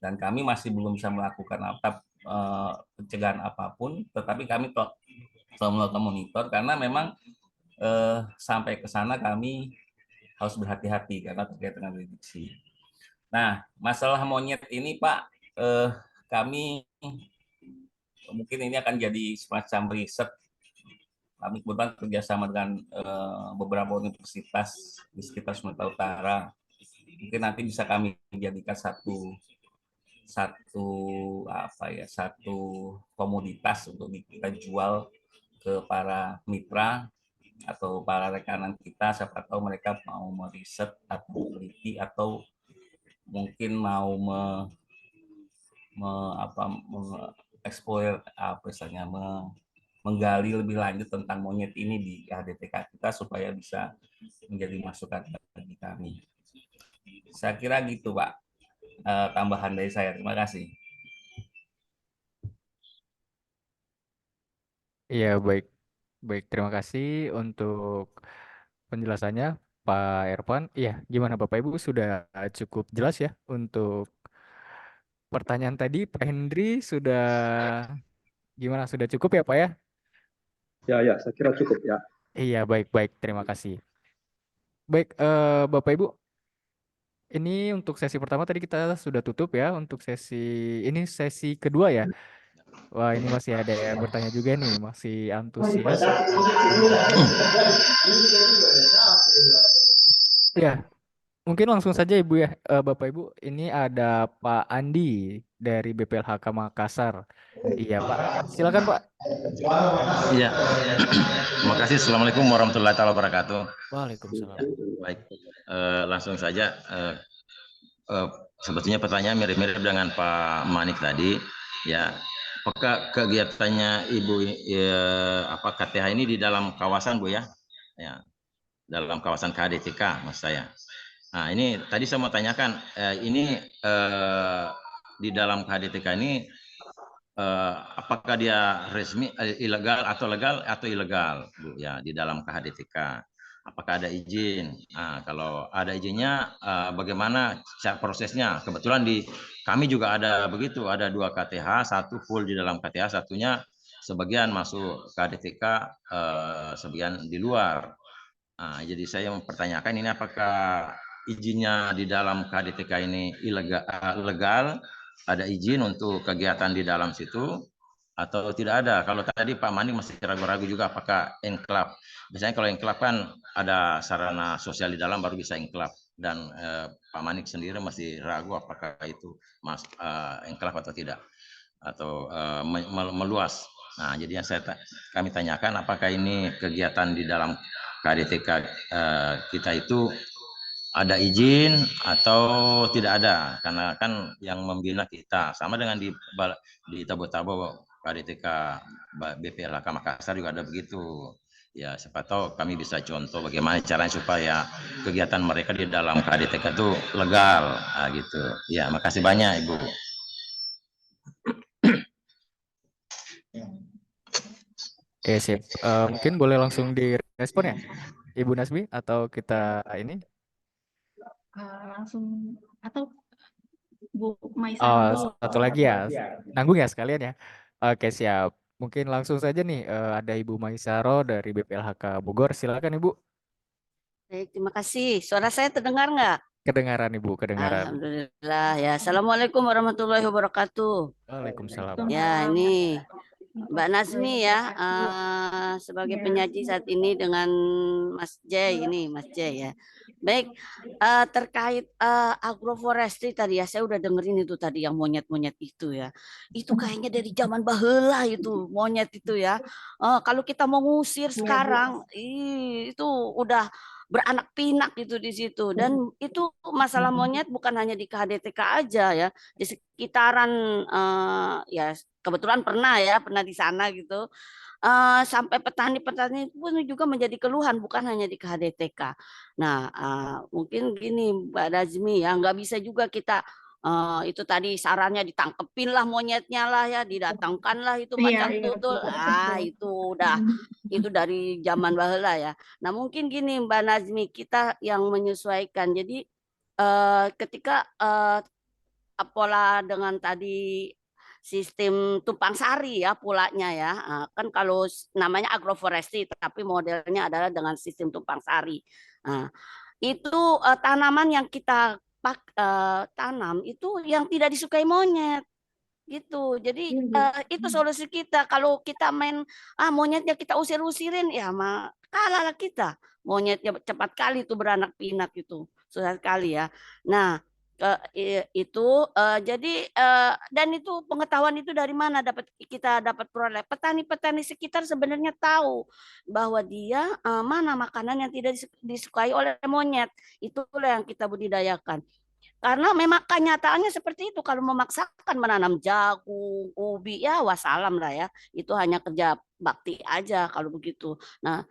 Dan kami masih belum bisa melakukan pencegahan apapun, tetapi kami telah melakukan monitor karena memang sampai ke sana kami harus berhati-hati karena terkait dengan prediksi. Nah, masalah monyet ini Pak, kami mungkin ini akan jadi semacam riset. Kami kebetulan kerjasama dengan beberapa universitas di sekitar Sumatera Utara. Mungkin nanti bisa kami jadikan satu komoditas untuk kita jual ke para mitra atau para rekanan kita, siapa tahu mereka mau meriset atau meneliti atau mungkin mau menggali lebih lanjut tentang monyet ini di KDTK kita supaya bisa menjadi masukan bagi kami. Saya kira gitu, Pak. tambahan dari saya. Terima kasih. Iya, baik. Baik, terima kasih untuk penjelasannya, Pak Ervan. Iya, gimana Bapak Ibu sudah cukup jelas ya untuk pertanyaan tadi, Pak Hendri sudah gimana? Sudah cukup ya, Pak ya? Ya, saya kira cukup ya. Iya, baik-baik. Terima kasih. Baik, Bapak Ibu, ini untuk sesi pertama tadi kita sudah tutup ya. Untuk ini sesi kedua ya. Wah, ini masih ada yang bertanya juga nih, masih antusias. Ya, mungkin langsung saja Ibu ya, Bapak Ibu. Ini ada Pak Andi dari BPLHK Makassar. Iya, Pak. Silakan, Pak. Iya, terima kasih. Assalamualaikum warahmatullahi wabarakatuh. Waalaikumsalam. Baik, langsung saja. Sebetulnya pertanyaan mirip-mirip dengan Pak Manik tadi. Ya, apakah kegiatannya Ibu KTH ini di dalam kawasan Bu ya? Ya, dalam kawasan KHDTK maksud saya. Nah, ini tadi saya mau tanyakan, ini di dalam KHDTK ini apakah dia resmi, ilegal atau legal atau ilegal, Bu ya, di dalam KHDTK? Apakah ada izin? Nah, kalau ada izinnya, bagaimana prosesnya? Kebetulan di kami juga ada begitu, ada 2 KTH, satu full di dalam KTH, satunya sebagian masuk KHDTK, sebagian di luar. Nah, jadi saya mempertanyakan ini apakah izinnya di dalam KHDTK ini legal, ada izin untuk kegiatan di dalam situ atau tidak ada. Kalau tadi Pak Manik masih ragu-ragu juga apakah enklave. Biasanya kalau enklave kan ada sarana sosial di dalam baru bisa enklave, dan Pak Manik sendiri masih ragu apakah itu enklave atau tidak, atau meluas. Nah, jadi yang kami tanyakan apakah ini kegiatan di dalam KHDTK kita itu ada izin atau tidak ada, karena kan yang membina kita sama dengan di Tabo-Tabo KHDTK BPLHK Makassar juga ada begitu ya. Siapa tahu kami bisa contoh bagaimana caranya supaya kegiatan mereka di dalam KHDTK itu legal gitu ya. Makasih banyak Ibu. Oke, sip. Mungkin boleh langsung direspon ya, Ibu Nasmi, atau kita ini? Langsung atau Bu Maisa dulu. Satu lagi ya, nanggung ya sekalian ya. Oke, siap. Mungkin langsung saja nih, ada Ibu Maisaro dari BPLHK Bogor. Silakan Ibu. Baik, terima kasih. Suara saya terdengar nggak? Kedengaran Ibu, kedengaran. Alhamdulillah ya. Assalamualaikum warahmatullahi wabarakatuh. Waalaikumsalam. Ya, ini Mbak Nazmi ya, sebagai penyaji saat ini dengan Mas Jay ya. Baik, terkait agroforestry tadi ya, saya udah dengerin itu tadi yang monyet-monyet itu ya. Itu kayaknya dari zaman baheula itu monyet itu ya. Kalau kita mau ngusir sekarang, itu udah beranak pinak gitu di situ. Dan itu masalah monyet bukan hanya di KHDTK aja ya, di sekitaran ya kebetulan pernah di sana gitu. Sampai petani-petani pun juga menjadi keluhan, bukan hanya di KHDTK. Nah, mungkin gini Mbak Nazmi ya, nggak bisa juga kita itu tadi sarannya ditangkepin lah monyetnya lah ya, didatangkan lah itu macan tutul. Itu udah itu dari zaman baheula ya. Nah, mungkin gini Mbak Nazmi, kita yang menyesuaikan. Jadi ketika pola dengan tadi sistem tumpang sari ya polanya ya. Kan kalau namanya agroforestry tapi modelnya adalah dengan sistem tumpang sari. Itu tanaman yang kita tanam itu yang tidak disukai monyet gitu. Jadi itu solusi kita. Kalau kita main monyetnya kita usir-usirin ya kalah lah kita. Monyetnya cepat kali itu beranak pinak itu. Susah sekali ya. Nah, itu jadi dan itu pengetahuan itu dari mana kita dapat peroleh. Petani-petani sekitar sebenarnya tahu bahwa dia mana makanan yang tidak disukai oleh monyet. Itulah yang kita budidayakan. Karena memang kenyataannya seperti itu. Kalau memaksakan menanam jagung, ubi, ya wassalam lah ya. Itu hanya kerja bakti aja kalau begitu. Nah,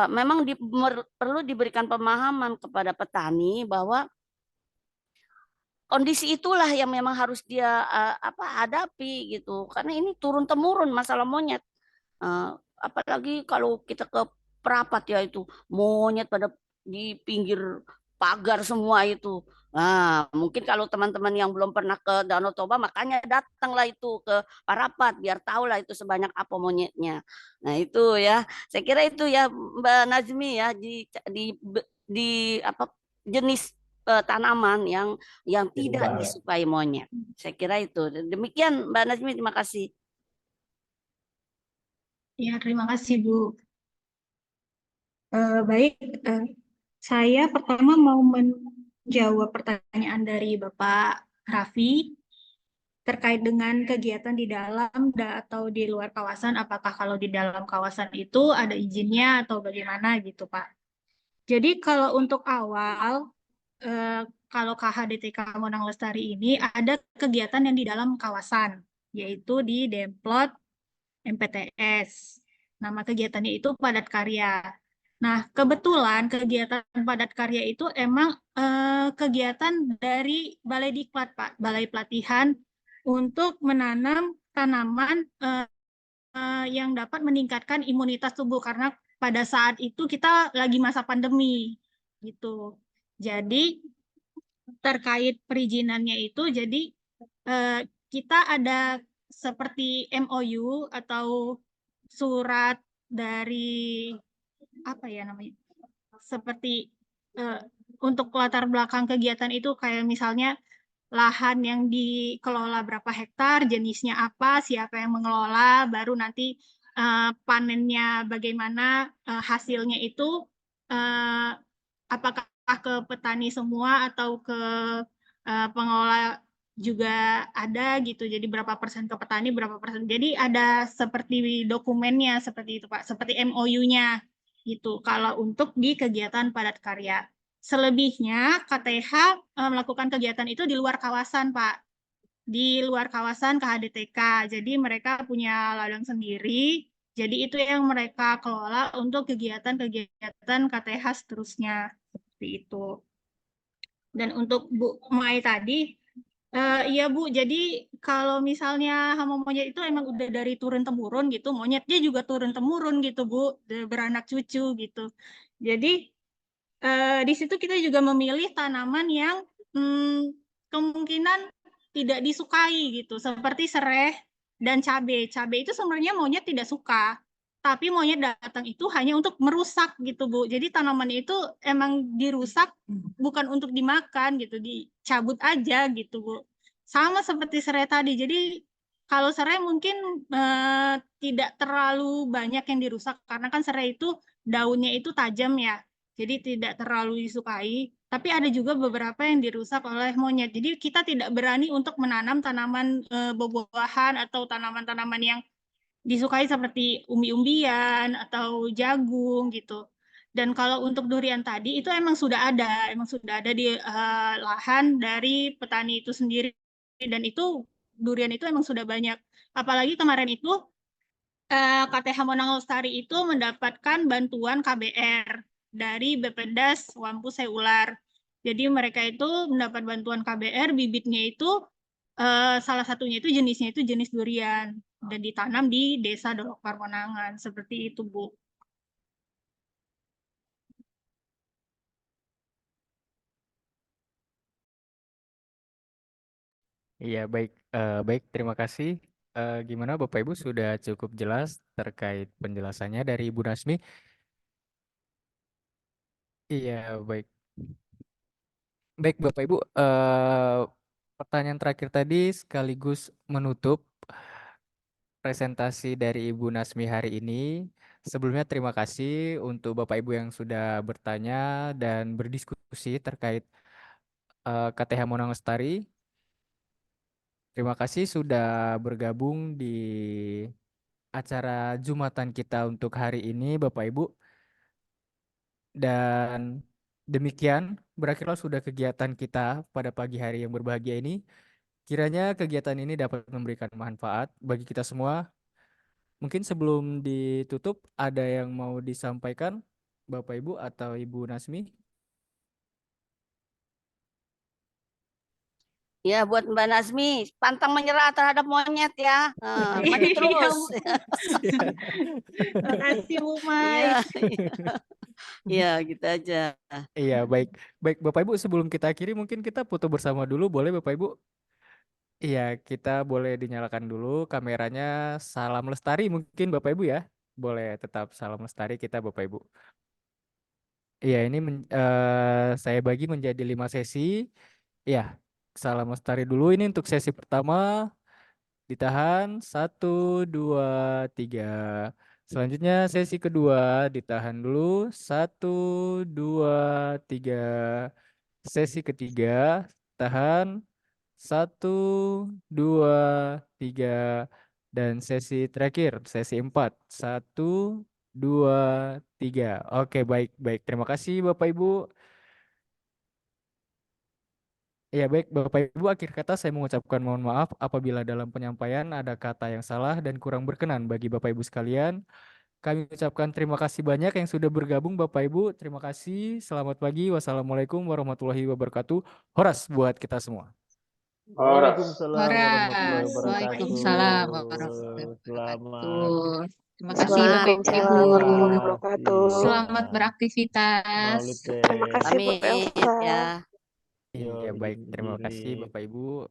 memang perlu diberikan pemahaman kepada petani bahwa kondisi itulah yang memang harus dia hadapi gitu. Karena ini turun temurun masalah monyet. Apalagi kalau kita ke Perapat ya, itu monyet pada di pinggir pagar semua itu. Nah, mungkin kalau teman-teman yang belum pernah ke Danau Toba, makanya datanglah itu ke Parapat biar tahulah itu sebanyak apa monyetnya. Nah, itu ya. Saya kira itu ya Mbak Nazmi ya, di apa jenis tanaman yang tidak disukai monyet. Saya kira itu. Demikian Mbak Nazmi, terima kasih. Ya, terima kasih Bu. Baik, saya pertama mau menjawab pertanyaan dari Bapak Raffi terkait dengan kegiatan di dalam atau di luar kawasan. Apakah kalau di dalam kawasan itu ada izinnya atau bagaimana gitu, Pak? Jadi kalau untuk awal, kalau KHDTK Monang Lestari ini ada kegiatan yang di dalam kawasan, yaitu di Demplot MPTS. Nama kegiatannya itu Padat Karya. Nah, kebetulan kegiatan Padat Karya itu emang kegiatan dari Balai Diklat, Pak, Balai Pelatihan untuk menanam tanaman yang dapat meningkatkan imunitas tubuh karena pada saat itu kita lagi masa pandemi gitu. Jadi terkait perizinannya itu, jadi kita ada seperti MOU atau surat dari apa ya namanya, seperti untuk latar belakang kegiatan itu kayak misalnya lahan yang dikelola berapa hektar, jenisnya apa, siapa yang mengelola, baru nanti panennya bagaimana, hasilnya itu apakah ke petani semua atau ke pengelola juga ada gitu. Jadi berapa persen ke petani, berapa persen. Jadi ada seperti dokumennya seperti itu Pak, seperti MOU-nya gitu. Kalau untuk di kegiatan padat karya. Selebihnya KTH melakukan kegiatan itu di luar kawasan Pak. Di luar kawasan KHDTK. Jadi mereka punya ladang sendiri. Jadi itu yang mereka kelola untuk kegiatan-kegiatan KTH seterusnya. Seperti itu. Dan untuk Bu Mai tadi, iya Bu, jadi kalau misalnya hama monyet itu emang udah dari turun-temurun gitu, monyetnya juga turun-temurun gitu Bu, beranak cucu gitu. Jadi di situ kita juga memilih tanaman yang kemungkinan tidak disukai gitu, seperti sereh dan cabai. Cabai itu sebenarnya monyet tidak suka, tapi monyet datang itu hanya untuk merusak gitu Bu. Jadi tanaman itu emang dirusak bukan untuk dimakan gitu, dicabut aja gitu Bu. Sama seperti serai tadi. Jadi kalau serai mungkin tidak terlalu banyak yang dirusak karena kan serai itu daunnya itu tajam ya. Jadi tidak terlalu disukai. Tapi ada juga beberapa yang dirusak oleh monyet. Jadi kita tidak berani untuk menanam tanaman buah-buahan atau tanaman-tanaman yang disukai seperti umbi-umbian atau jagung gitu. Dan kalau untuk durian tadi itu emang sudah ada di lahan dari petani itu sendiri dan itu durian itu emang sudah banyak. Apalagi kemarin itu KTH Monang Lestari itu mendapatkan bantuan KBR dari Bappedas Wampu Seular. Jadi mereka itu mendapat bantuan KBR, bibitnya itu salah satunya itu jenisnya itu jenis durian dan ditanam di Desa Dolok Parmonangan. Seperti itu, Bu. Iya, baik. Baik, terima kasih. Gimana Bapak Ibu sudah cukup jelas terkait penjelasannya dari Ibu Nasmi? Iya, baik. Baik, Bapak Ibu. Pertanyaan terakhir tadi sekaligus menutup presentasi dari Ibu Nasmi hari ini. Sebelumnya terima kasih untuk Bapak Ibu yang sudah bertanya dan berdiskusi terkait KTH Monang Lestari. Terima kasih sudah bergabung di acara Jumatan kita untuk hari ini, Bapak Ibu. Dan demikian berakhirlah sudah kegiatan kita pada pagi hari yang berbahagia ini. Kiranya kegiatan ini dapat memberikan manfaat bagi kita semua. Mungkin sebelum ditutup, ada yang mau disampaikan, Bapak Ibu atau Ibu Nasmi? Ya, buat Mbak Nasmi, pantang menyerah terhadap monyet ya. Maju Iya, terus. Makasih Bu Iya, Mai. iya, gitu aja. Iya, baik. Baik, Bapak Ibu, sebelum kita akhiri mungkin kita foto bersama dulu, boleh Bapak Ibu? Iya, kita boleh dinyalakan dulu kameranya. Salam lestari mungkin Bapak Ibu ya. Boleh tetap salam lestari kita Bapak Ibu. Iya, ini saya bagi menjadi 5 sesi. Iya, salam lestari dulu ini untuk sesi pertama. Ditahan 1, 2, 3. Selanjutnya sesi kedua ditahan dulu 1, 2, 3. Sesi ketiga tahan 1, 2, 3. Dan sesi terakhir sesi 4 1, 2, 3. Oke, baik baik. Terima kasih Bapak Ibu. Ya baik, Bapak Ibu, akhir kata saya mengucapkan mohon maaf apabila dalam penyampaian ada kata yang salah dan kurang berkenan bagi Bapak Ibu sekalian. Kami ucapkan terima kasih banyak yang sudah bergabung Bapak Ibu. Terima kasih. Selamat pagi. Wassalamualaikum warahmatullahi wabarakatuh. Horas buat kita semua. Waalaikumsalam warahmatullahi Horas. wabarakatuh. Waalaikumsalam warahmatullahi Selamat. wabarakatuh. Terima kasih Bapak Waalaikumsalam Ibu. warahmatullahi wabarakatuh. Selamat beraktivitas. Maulid Terima kasih Bu Pamit Elsa. ya. Iya baik. Terima kasih Bapak Ibu.